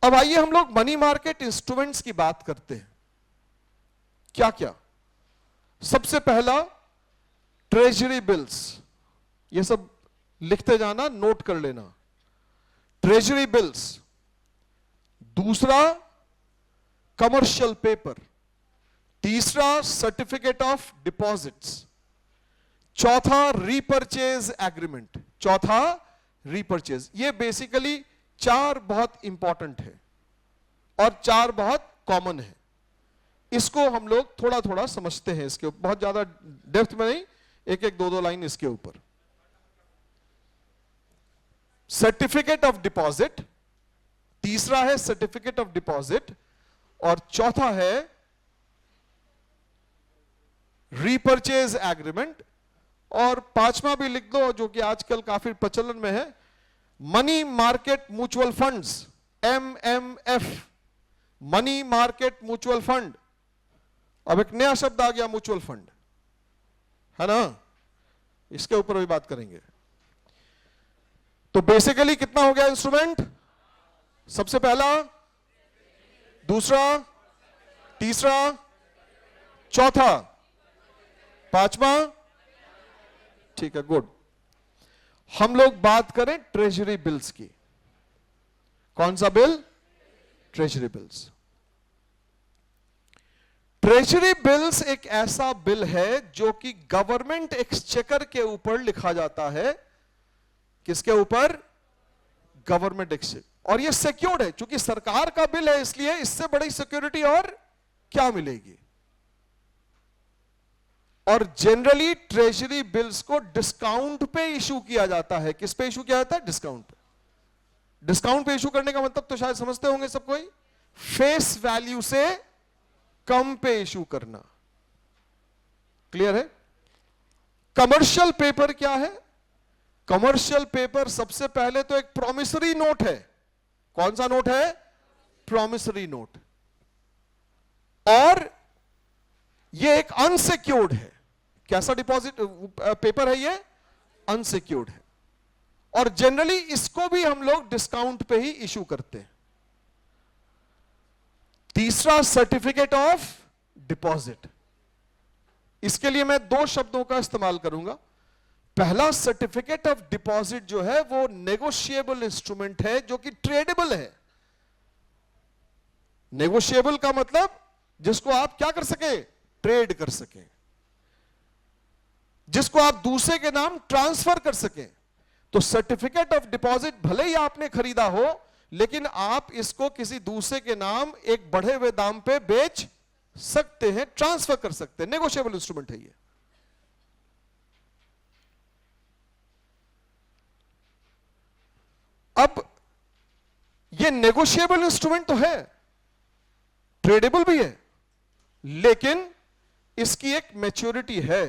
A: अब आइए हम लोग मनी मार्केट इंस्ट्रूमेंट्स की बात करते हैं। क्या क्या? सबसे पहला ट्रेजरी बिल्स, ये सब लिखते जाना, नोट कर लेना। Treasury bills. दूसरा कमर्शियल पेपर। तीसरा सर्टिफिकेट ऑफ डिपॉजिट्स। चौथा रीपर्चेज एग्रीमेंट। चौथा रीपर्चेज। ये बेसिकली 4 बहुत इंपॉर्टेंट है और 4 बहुत कॉमन है। इसको हम लोग थोड़ा थोड़ा समझते हैं, इसके बहुत ज्यादा डेप्थ में नहीं, एक एक दो लाइन इसके ऊपर। सर्टिफिकेट ऑफ डिपॉजिट, तीसरा है सर्टिफिकेट ऑफ डिपॉजिट और चौथा है रीपर्चेज एग्रीमेंट। और 5वां भी लिख दो, जो कि आजकल काफी प्रचलन में है, money market mutual funds, MMF, money market mutual fund. अब एक नया शब्द आ गया, म्यूचुअल फंड, है ना? इसके ऊपर भी बात करेंगे। तो बेसिकली कितना हो गया इंस्ट्रूमेंट? सबसे पहला, दूसरा, तीसरा, चौथा, 5वां। ठीक है, गुड। हम लोग बात करें ट्रेजरी बिल्स की। कौन सा bill? Treasury bills. Treasury bills एक ऐसा बिल है जो कि गवर्नमेंट एक्सचेकर के ऊपर लिखा जाता है। किसके ऊपर? गवर्नमेंट एक्सचेंज, और ये सिक्योर्ड है क्योंकि सरकार का बिल है, इसलिए इससे बड़ी सिक्योरिटी और क्या मिलेगी। और जनरली ट्रेजरी बिल्स को डिस्काउंट पे इशू किया जाता है। किस पे इशू किया जाता है? डिस्काउंट पे। डिस्काउंट पे इशू करने का मतलब तो शायद समझते होंगे सब कोई, फेस वैल्यू से कम पे इशू करना। क्लियर है? कमर्शियल पेपर क्या है? कमर्शियल पेपर सबसे पहले तो एक प्रॉमिसरी नोट है। कौन सा नोट है? Promissory note. और ये एक अनसिक्योर्ड है। कैसा डिपॉजिट पेपर है ये? अनसिक्योर्ड है। और जनरली इसको भी हम लोग डिस्काउंट पे ही इशू करते हैं। तीसरा, सर्टिफिकेट ऑफ डिपॉजिट। इसके लिए मैं दो शब्दों का इस्तेमाल करूंगा। पहला, सर्टिफिकेट ऑफ डिपॉजिट जो है वो नेगोशिएबल इंस्ट्रूमेंट है जो कि ट्रेडेबल है। नेगोशिएबल का मतलब जिसको आप क्या कर सके? ट्रेड कर सके, जिसको आप दूसरे के नाम ट्रांसफर कर सके। तो सर्टिफिकेट ऑफ डिपॉजिट भले ही आपने खरीदा हो, लेकिन आप इसको किसी दूसरे के नाम एक बढ़े हुए दाम पे बेच सकते हैं, ट्रांसफर कर सकते हैं। नेगोशिएबल इंस्ट्रूमेंट है ये। अब ये नेगोशिएबल इंस्ट्रूमेंट तो है, ट्रेडेबल भी है, लेकिन इसकी एक मैच्योरिटी है।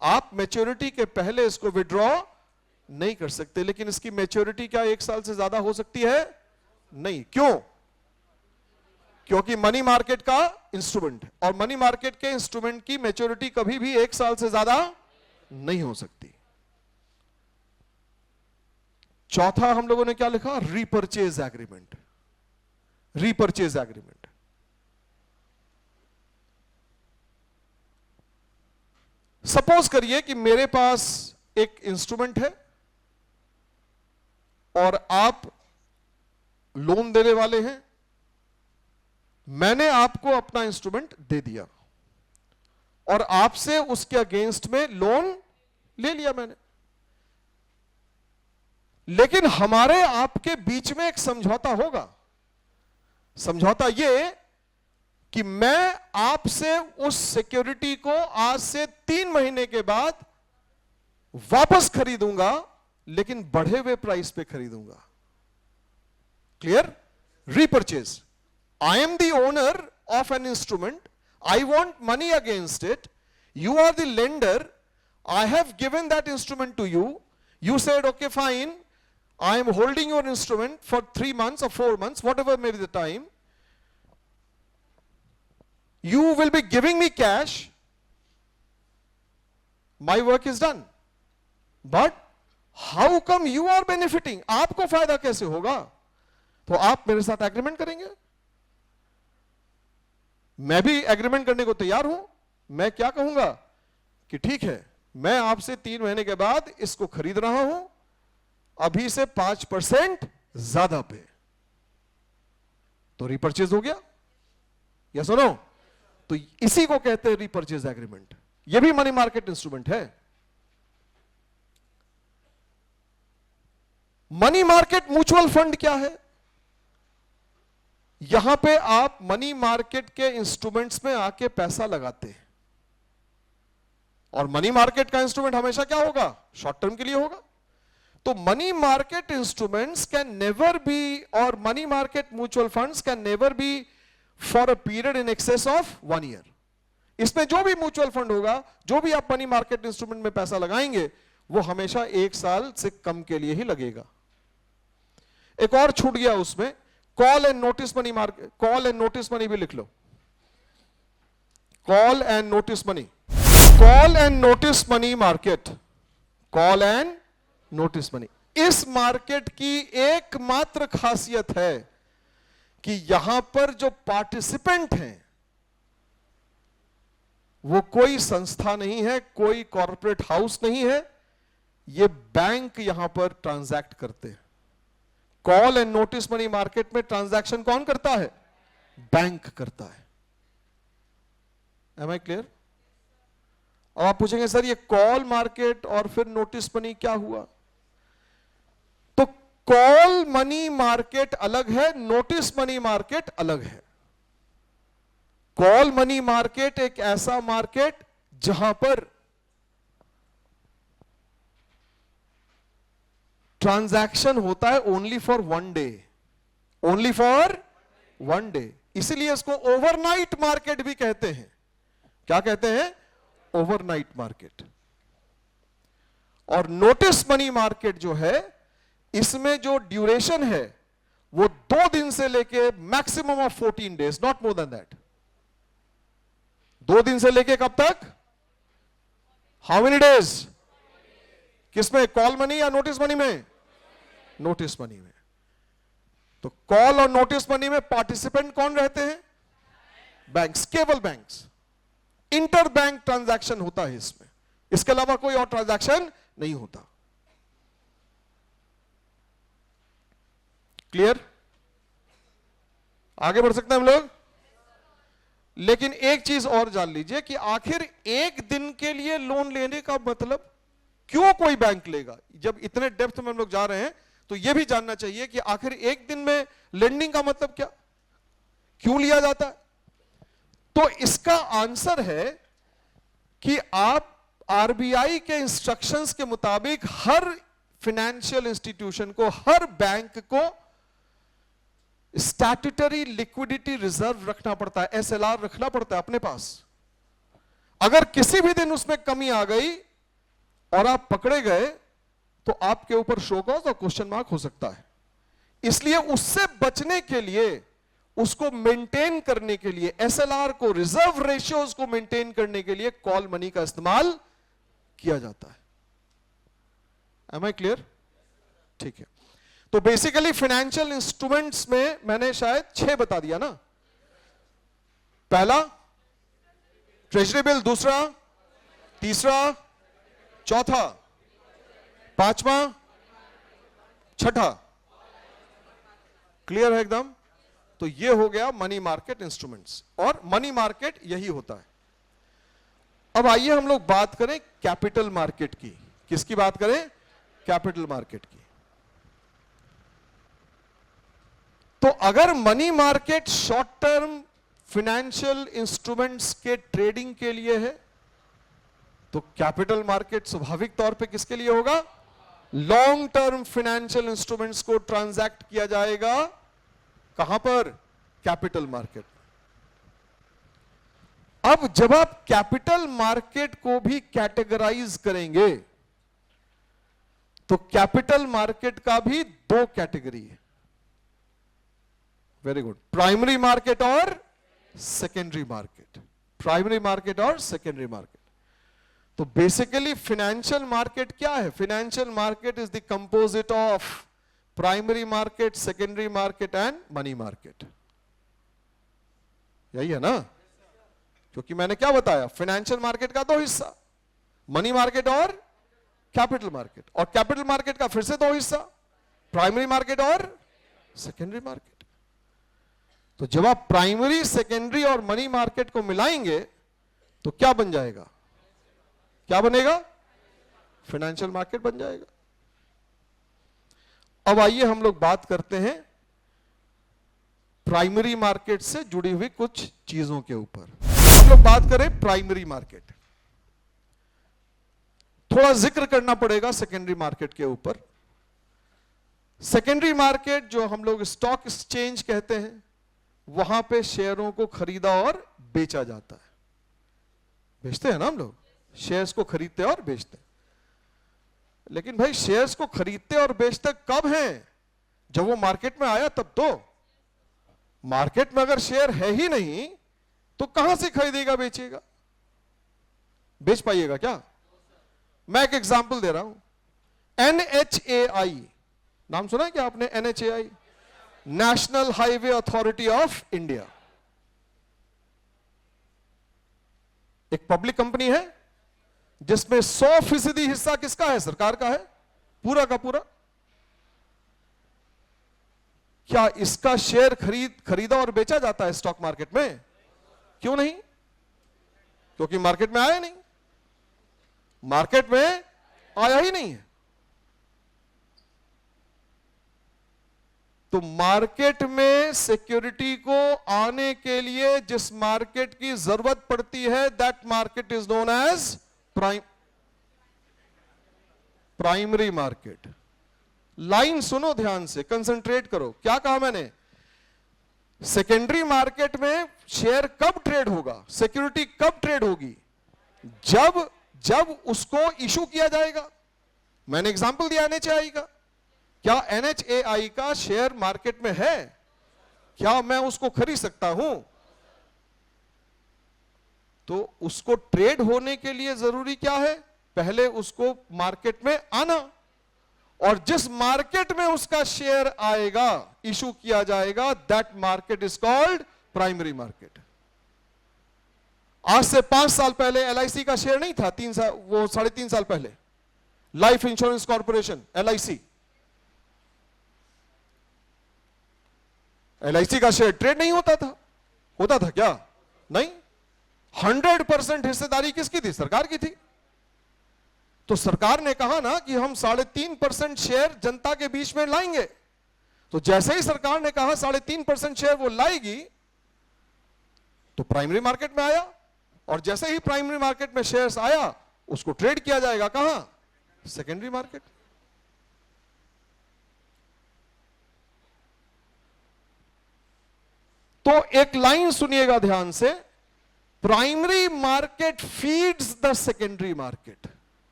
A: आप मैच्योरिटी के पहले इसको विड्रॉ नहीं कर सकते, लेकिन इसकी मैच्योरिटी क्या 1 साल से ज्यादा हो सकती है? नहीं। क्यों? क्योंकि मनी मार्केट का इंस्ट्रूमेंट है, और मनी मार्केट के इंस्ट्रूमेंट की मैच्योरिटी कभी भी 1 साल से ज्यादा नहीं हो सकती। चौथा हम लोगों ने क्या लिखा? Repurchase agreement. Repurchase agreement. Suppose करिए कि मेरे पास एक इंस्ट्रूमेंट है और आप लोन देने वाले हैं। मैंने आपको अपना इंस्ट्रूमेंट दे दिया और आपसे उसके अगेंस्ट में लोन ले लिया मैंने, लेकिन हमारे आपके बीच में एक समझौता होगा। समझौता ये कि मैं आपसे उस सिक्योरिटी को आज से 3 महीने के बाद वापस खरीदूंगा, लेकिन बढ़े हुए प्राइस पे खरीदूंगा। Clear? Repurchase. I am the owner of an instrument. I want money against it. You are the lender. I have given that instrument to you. You said, okay, fine. I am holding your instrument for 3 months or 4 months, whatever may be the time. You will be giving me cash. My work is done. But how come you are benefiting? आपको फायदा कैसे होगा? तो आप मेरे साथ agreement करेंगे। मैं भी एग्रीमेंट करने को तैयार हूं। मैं क्या कहूंगा कि ठीक है, मैं आपसे 3 महीने के बाद इसको खरीद रहा हूं, अभी से 5% ज्यादा पे। तो रीपर्चेज हो गया या सुनो? तो इसी को कहते हैं रीपर्चेज एग्रीमेंट। यह भी मनी मार्केट इंस्ट्रूमेंट है। मनी मार्केट म्यूचुअल फंड क्या है? यहां पे आप मनी मार्केट के इंस्ट्रूमेंट्स में आके पैसा लगाते हैं, और मनी मार्केट का इंस्ट्रूमेंट हमेशा क्या होगा? शॉर्ट टर्म के लिए होगा। तो money market instruments can never be, और money market mutual funds can never be for a period in excess of 1 year. इसमें जो भी म्यूचुअल फंड होगा, जो भी आप मनी मार्केट इंस्ट्रूमेंट में पैसा लगाएंगे, वो हमेशा 1 साल से कम के लिए ही लगेगा। एक और छूट गया उसमें, call and notice money market. Call and notice money भी लिख लो। Call and notice money. Call and notice money market. Call and notice money. इस मार्केट की एकमात्र खासियत है कि यहां पर जो पार्टिसिपेंट हैं वो कोई संस्था नहीं है, कोई कॉर्पोरेट हाउस नहीं है, ये बैंक यहां पर ट्रांजैक्ट करते हैं। Call and notice money market में ट्रांजैक्शन कौन करता है? बैंक करता है। Am I clear? अब आप पूछेंगे सर ये कॉल मार्केट और फिर नोटिस मनी क्या हुआ? तो कॉल मनी मार्केट अलग है, नोटिस मनी मार्केट अलग है। कॉल मनी मार्केट एक ऐसा मार्केट जहां पर ट्रांजैक्शन होता है only for one day, only for one day, इसीलिए इसको ओवरनाइट मार्केट भी कहते हैं। क्या कहते हैं? Overnight market. और नोटिस मनी मार्केट जो है, इसमें जो ड्यूरेशन है वो 2 दिन से लेके maximum of 14 days, not more than that. 2 दिन से लेके कब तक? How many days? किसमें? कॉल मनी या नोटिस मनी में? नोटिस मनी में। तो कॉल और नोटिस मनी में पार्टिसिपेंट कौन रहते हैं? बैंक्स, केवल बैंक्स। इंटर बैंक ट्रांजैक्शन होता है इसमें, इसके अलावा कोई और ट्रांजैक्शन नहीं होता। क्लियर? आगे बढ़ सकते हैं हम लोग। लेकिन एक चीज और जान लीजिए कि आखिर एक दिन के लिए लोन लेने का मतलब क्यों कोई बैंक लेगा? जब इतने डेप्थ में हम लोग जा रहे हैं तो यह भी जानना चाहिए कि आखिर एक दिन में लेंडिंग का मतलब क्या, क्यों लिया जाता है? तो इसका आंसर है कि आप आरबीआई के इंस्ट्रक्शंस के मुताबिक हर फाइनेंशियल इंस्टीट्यूशन को, हर बैंक को स्टैट्यूटरी लिक्विडिटी रिजर्व रखना पड़ता है, एसएलआर रखना पड़ता है अपने पास। अगर किसी भी दिन उसमें कमी आ गई और आप पकड़े गए तो आपके ऊपर शो कॉज और क्वेश्चन मार्क हो सकता है। इसलिए उससे बचने के लिए, उसको मेंटेन करने के लिए, एसएलआर को, रिजर्व रेशियोज को मेंटेन करने के लिए कॉल मनी का इस्तेमाल किया जाता है। Am I clear? ठीक है। तो बेसिकली फाइनेंशियल इंस्ट्रूमेंट्स में मैंने शायद 6 बता दिया ना। पहला ट्रेजरी बिल, दूसरा, तीसरा, चौथा, पांचवा, छठा। क्लियर है एकदम? तो ये हो गया मनी मार्केट इंस्ट्रूमेंट्स, और मनी मार्केट यही होता है। अब आइए हम लोग बात करें कैपिटल मार्केट की। किसकी बात करें? कैपिटल मार्केट की। तो अगर money market short term financial instruments के ट्रेडिंग के लिए है, तो कैपिटल मार्केट स्वाभाविक तौर पे किसके लिए होगा? लॉन्ग टर्म फाइनेंशियल इंस्ट्रूमेंट्स को ट्रांजैक्ट किया जाएगा। कहां पर? Capital market. अब जब आप कैपिटल मार्केट को भी कैटेगराइज करेंगे तो कैपिटल मार्केट का भी 2 कैटेगरी है। Very good. प्राइमरी मार्केट और सेकेंडरी मार्केट। प्राइमरी मार्केट और सेकेंडरी मार्केट। तो बेसिकली फाइनेंशियल मार्केट क्या है? Financial market is the composite of primary market, secondary market and money market. यही है ना? क्योंकि मैंने क्या बताया, फाइनेंशियल मार्केट का 2 हिस्सा, मनी मार्केट और कैपिटल मार्केट। और कैपिटल मार्केट का फिर से 2 हिस्सा, प्राइमरी मार्केट और सेकेंडरी मार्केट। तो जब आप प्राइमरी, सेकेंडरी और मनी मार्केट को मिलाएंगे तो क्या बन जाएगा? क्या बनेगा? फाइनेंशियल मार्केट बन जाएगा। अब आइए हम लोग बात करते हैं प्राइमरी मार्केट से जुड़ी हुई कुछ चीजों के ऊपर। हम लोग बात करें प्राइमरी मार्केट, थोड़ा जिक्र करना पड़ेगा सेकेंडरी मार्केट के ऊपर। सेकेंडरी मार्केट जो हम लोग स्टॉक एक्सचेंज कहते हैं, वहां पे शेयरों को खरीदा और बेचा जाता है। बेचते हैं ना हम लोग, शेयर्स को खरीदते और बेचते हैं। लेकिन भाई शेयर्स को खरीदते और बेचते कब हैं? जब वो मार्केट में आया तब तो। मार्केट में अगर शेयर है ही नहीं तो कहां से खरीदेगा, बेचेगा? बेच पाइएगा क्या? मैं एक एग्जांपल दे रहा हूं। NHAI, नाम सुना है क्या आपने? NHAI, national highway authority of India, एक पब्लिक कंपनी है जिसमें 100% हिस्सा किसका है? सरकार का है, पूरा का पूरा। क्या इसका शेयर खरीदा और बेचा जाता है स्टॉक मार्केट में? क्यों नहीं? क्योंकि मार्केट में आया नहीं, मार्केट में आया ही नहीं है। तो मार्केट में सिक्योरिटी को आने के लिए जिस मार्केट की जरूरत पड़ती है, that market is known as primary market. Line सुनो ध्यान से, कंसंट्रेट करो। क्या कहा मैंने? सेकेंडरी मार्केट में शेयर कब ट्रेड होगा, सिक्योरिटी कब ट्रेड होगी? जब उसको इशू किया जाएगा। मैंने एग्जांपल दिया NHAI का। क्या NHAI का शेयर मार्केट में है? क्या मैं उसको खरीद सकता हूं? तो उसको ट्रेड होने के लिए जरूरी क्या है? पहले उसको मार्केट में आना, और जिस मार्केट में उसका शेयर आएगा, इशू किया जाएगा, that market is called primary market. आज से 5 साल पहले LIC का शेयर नहीं था, 3 साल, वो 3.5 साल पहले, life insurance corporation LIC। LIC का शेयर ट्रेड नहीं होता था। होता था क्या? नहीं। 100% हिस्सेदारी किसकी थी? सरकार की थी। तो सरकार ने कहा ना कि हम 3.5% शेयर जनता के बीच में लाएंगे। तो जैसे ही सरकार ने कहा 3.5% शेयर वो लाएगी, तो प्राइमरी मार्केट में आया, और जैसे ही प्राइमरी मार्केट में शेयर्स आया, उसको ट्रेड किया जाएगा कहां? Secondary market. तो एक लाइन सुनिएगा ध्यान से, primary market feeds the secondary market.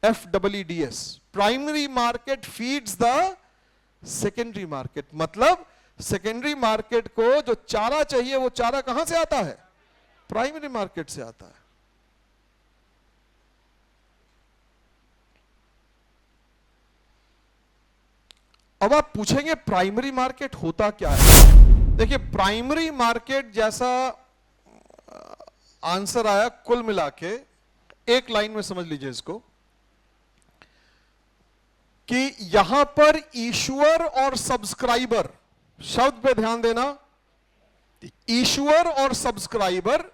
A: FEEDS, primary market feeds the secondary market. मतलब सेकेंडरी मार्केट को जो चारा चाहिए, वो चारा कहां से आता है? प्राइमरी मार्केट से आता है। अब आप पूछेंगे प्राइमरी मार्केट होता क्या है? देखिए, प्राइमरी मार्केट जैसा आंसर आया, कुल मिला के एक लाइन में समझ लीजिए इसको, कि यहां पर ईश्वर और सब्सक्राइबर, शब्द पे ध्यान देना, ईश्वर और सब्सक्राइबर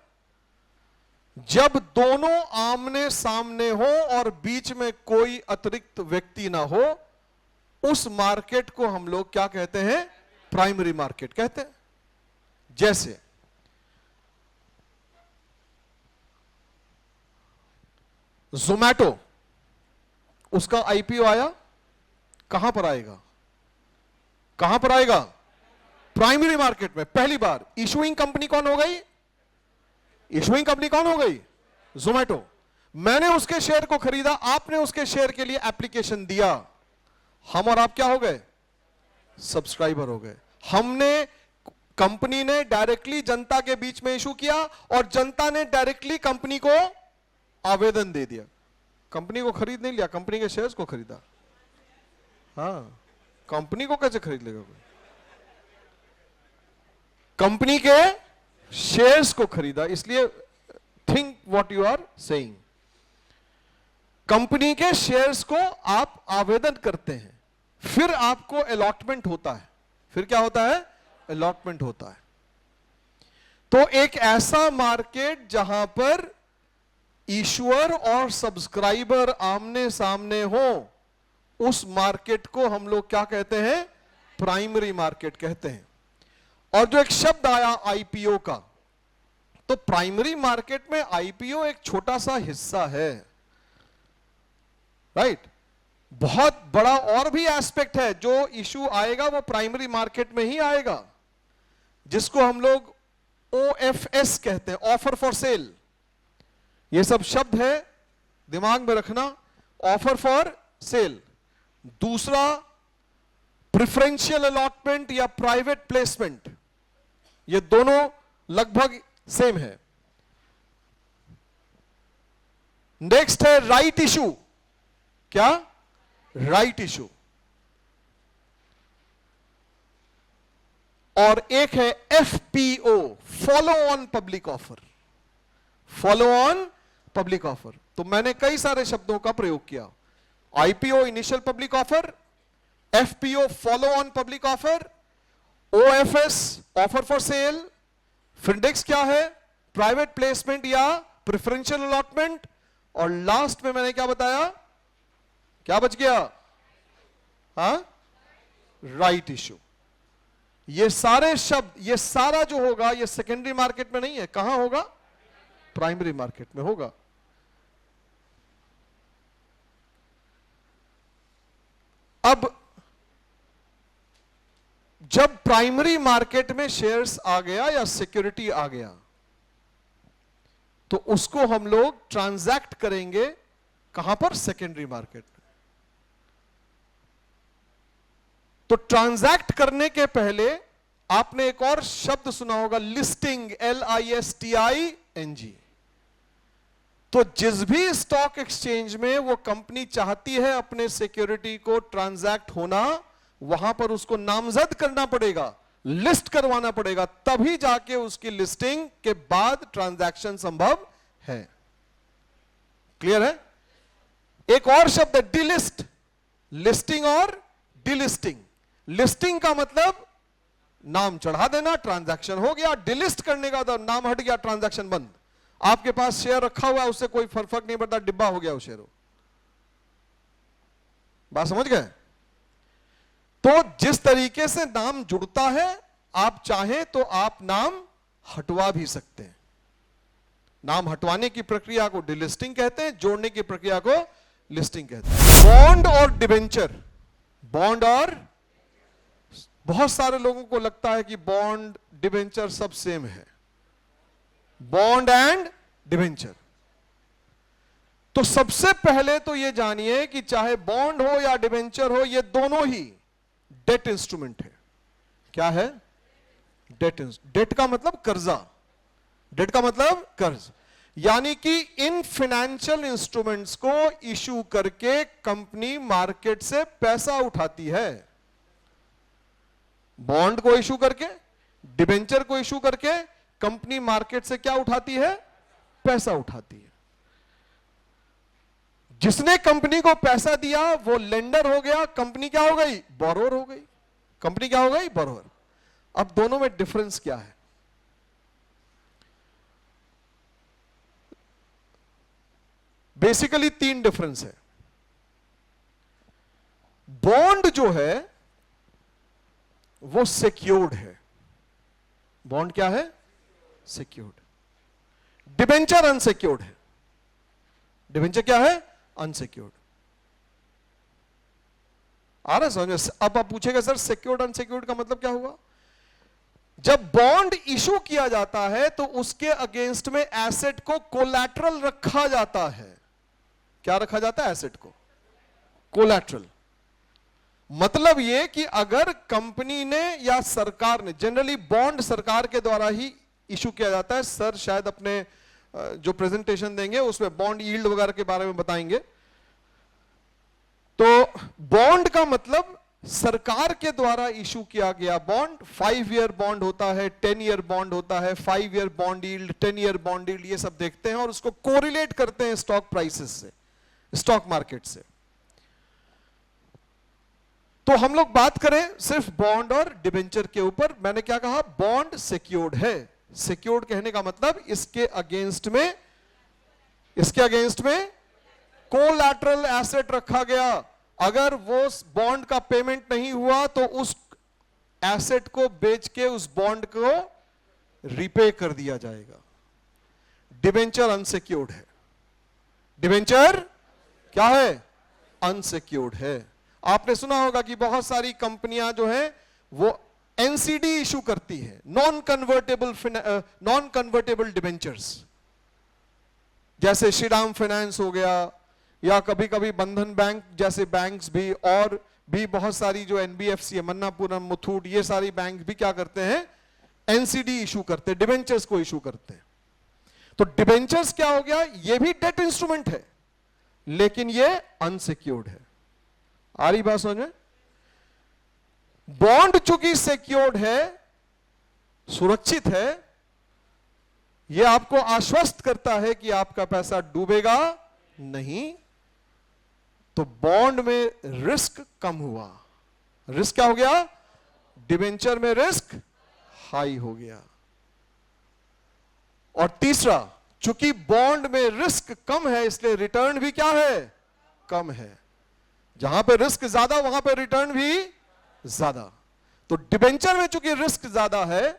A: जब दोनों आमने सामने हो और बीच में कोई अतिरिक्त व्यक्ति ना हो, उस मार्केट को हम लोग क्या कहते हैं? प्राइमरी मार्केट कहते हैं। जैसे ज़ोमैटो, उसका IPO आया, कहां पर आएगा? कहां पर आएगा? प्राइमरी मार्केट में पहली बार। इशुइंग कंपनी कौन हो गई? इशुइंग कंपनी कौन हो गई? ज़ोमैटो। मैंने उसके शेयर को खरीदा, आपने उसके शेयर के लिए एप्लीकेशन दिया, हम और आप क्या हो गए? सब्सक्राइबर हो गए। हमने, कंपनी ने डायरेक्टली जनता के बीच में इशू किया, और जनता ने डायरेक्टली कंपनी को आवेदन दे दिया। कंपनी को खरीद नहीं लिया, कंपनी के शेयर्स को खरीदा। हाँ, कंपनी को कैसे खरीद लेगा कोई? कंपनी के शेयर्स को खरीदा। इसलिए think what you are saying. Company के शेयर्स को आप आवेदन करते हैं, फिर आपको अलॉटमेंट होता है। फिर क्या होता है? अलॉटमेंट होता है। तो एक ऐसा मार्केट जहां पर ईश्वर और सब्सक्राइबर आमने सामने हो, उस मार्केट को हम लोग क्या कहते हैं? प्राइमरी मार्केट कहते हैं। और जो एक शब्द आया IPO का, तो प्राइमरी मार्केट में IPO एक छोटा सा हिस्सा है, राइट? बहुत बड़ा और भी एस्पेक्ट है। जो इशू आएगा वो प्राइमरी मार्केट में ही आएगा, जिसको हम लोग OFS कहते हैं, ऑफर फॉर सेल। ये सब शब्द है, दिमाग में रखना। Offer for sale. दूसरा प्रिफरेंशियल अलॉटमेंट या प्राइवेट प्लेसमेंट, ये दोनों लगभग सेम है। नेक्स्ट है राइट इशू। क्या? Right issue. और एक है FPO, follow on public offer. Follow on public offer. तो मैंने कई सारे शब्दों का प्रयोग किया। IPO initial public offer, FPO follow on public offer, OFS offer for sale, फिर क्या है? प्राइवेट प्लेसमेंट या प्रेफरेंशियल अलॉटमेंट, और लास्ट में मैंने क्या बताया? क्या बच गया? हाँ, राइट इशू। ये सारे शब्द, ये सारा जो होगा ये सेकेंडरी मार्केट में नहीं है, कहां होगा? प्राइमरी मार्केट में होगा। अब जब प्राइमरी मार्केट में शेयर्स आ गया या सिक्योरिटी आ गया तो उसको हम लोग ट्रांजैक्ट करेंगे कहां पर? सेकेंडरी मार्केट में। तो ट्रांजैक्ट करने के पहले आपने एक और शब्द सुना होगा, लिस्टिंग, LISTING। तो जिस भी स्टॉक एक्सचेंज में वो कंपनी चाहती है अपने सिक्योरिटी को ट्रांजैक्ट होना, वहां पर उसको नामजद करना पड़ेगा, लिस्ट करवाना पड़ेगा, तभी जाके उसकी लिस्टिंग के बाद ट्रांजैक्शन संभव है। क्लियर है? एक और शब्द है डिलिस्ट, लिस्टिंग और डिलिस्टिंग। लिस्टिंग का मतलब नाम चढ़ा देना, ट्रांजैक्शन हो गया। डिलिस्ट करने का तो नाम हट गया, ट्रांजैक्शन बंद। आपके पास शेयर रखा हुआ है, उससे कोई फर्क नहीं पड़ता, डिब्बा हो गया वो शेयर। बात समझ गए? तो जिस तरीके से नाम जुड़ता है, आप चाहें तो आप नाम हटवा भी सकते हैं। नाम हटवाने की प्रक्रिया को डिलिस्टिंग कहते हैं, जोड़ने की प्रक्रिया को लिस्टिंग कहते हैं। बॉन्ड और डिबेंचर, बॉन्ड और, बहुत सारे लोगों को लगता है कि बॉन्ड डिबेंचर सब सेम है, बॉन्ड एंड डिबेंचर। तो सबसे पहले तो यह जानिए कि चाहे बॉन्ड हो या डिबेंचर हो, ये दोनों ही डेट इंस्ट्रूमेंट है। क्या है? डेट का मतलब कर्जा, डेट का मतलब कर्ज। यानी कि इन फाइनेंशियल इंस्ट्रूमेंट्स को इशू करके कंपनी मार्केट से पैसा उठाती है। बॉन्ड को इशू करके, डिबेंचर को इशू करके कंपनी मार्केट से क्या उठाती है? पैसा उठाती है। जिसने कंपनी को पैसा दिया वो लेंडर हो गया, कंपनी क्या हो गई? बोरोवर हो गई। कंपनी क्या हो गई? बोरोवर। अब दोनों में डिफरेंस क्या है? बेसिकली 3 डिफरेंस है। बॉन्ड जो है वो सिक्योर्ड है। बॉन्ड क्या है? सिक्योर्ड। डिबेंचर अनसिक्योर्ड है। डिबेंचर क्या है? अनसिक्योर्ड। आ रहा है समझ में? अब आप पूछेगा सर सिक्योर्ड अनसिक्योर्ड का मतलब क्या हुआ? जब बॉन्ड इशू किया जाता है तो उसके अगेंस्ट में एसेट को कोलैटरल रखा जाता है। क्या रखा जाता है? एसेट को कोलैटरल। मतलब यह कि अगर कंपनी ने या सरकार ने, जनरली बॉन्ड सरकार के द्वारा ही इशू किया जाता है। सर शायद अपने जो प्रेजेंटेशन देंगे उसमें बॉन्ड यील्ड वगैरह के बारे में बताएंगे। तो बॉन्ड का मतलब सरकार के द्वारा इशू किया गया बॉन्ड। 5 ईयर बॉन्ड होता है, 10 ईयर बॉन्ड होता है, 5 year bond yield, 10 year bond yield, ये सब देखते हैं और उसको कोरिलेट करते हैं स्टॉक प्राइसेस से, स्टॉक मार्केट से। तो हम लोग बात करें सिर्फ बॉन्ड और डिबेंचर के ऊपर। मैंने क्या कहा? बॉन्ड सिक्योर्ड है। सिक्योर्ड कहने का मतलब इसके अगेंस्ट में कोलैटरल एसेट रखा गया। अगर वो बॉन्ड का पेमेंट नहीं हुआ तो उस एसेट को बेच के उस बॉन्ड को रिपे कर दिया जाएगा। डिबेंचर अनसिक्योर्ड है। डिबेंचर क्या है? अनसिक्योर्ड है। आपने सुना होगा कि बहुत सारी कंपनियां जो हैं वो एनसीडी इशू करती है, नॉन कन्वर्टेबल डिबेंचर्स। जैसे श्रीराम फाइनेंस हो गया, या कभी कभी बंधन बैंक जैसे बैंक्स भी, और भी बहुत सारी जो एनबीएफसी है, मन्नापुरम, मुथूट, ये सारी बैंक भी क्या करते हैं? एनसीडी इशू करते हैं, डिबेंचर्स को इशू करते हैं। तो डिबेंचर्स क्या हो गया? ये भी डेट इंस्ट्रूमेंट है लेकिन ये अनसिक्योर्ड है। आ रही बात समझ में? बॉन्ड चूंकि सिक्योर्ड है, सुरक्षित है, यह आपको आश्वस्त करता है कि आपका पैसा डूबेगा नहीं। तो बॉन्ड में रिस्क कम हुआ। रिस्क क्या हो गया? डिबेंचर में रिस्क हाई हो गया। और तीसरा, चूंकि बॉन्ड में रिस्क कम है इसलिए रिटर्न भी क्या है? कम है। जहां पे रिस्क ज्यादा वहां पे रिटर्न भी ज्यादा। तो डिबेंचर में चूंकि रिस्क ज्यादा है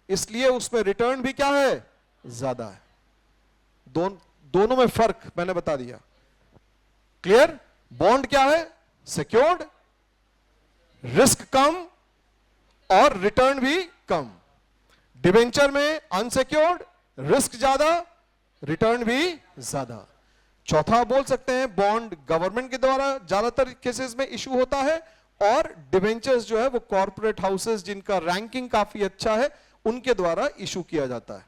A: इसलिए उसमें रिटर्न भी क्या है, ज्यादा है। दोनों में फर्क मैंने बता दिया। क्लियर? बॉन्ड क्या है, सिक्योर्ड, रिस्क कम और रिटर्न भी कम। डिबेंचर में अनसिक्योर्ड, रिस्क ज्यादा, रिटर्न भी ज्यादा। चौथा बोल सकते हैं बॉन्ड गवर्नमेंट के द्वारा ज्यादातर केसेस में इशू होता है, और डिबेंचर्स जो है वो कॉर्पोरेट हाउसेस जिनका रैंकिंग काफी अच्छा है उनके द्वारा इशू किया जाता है।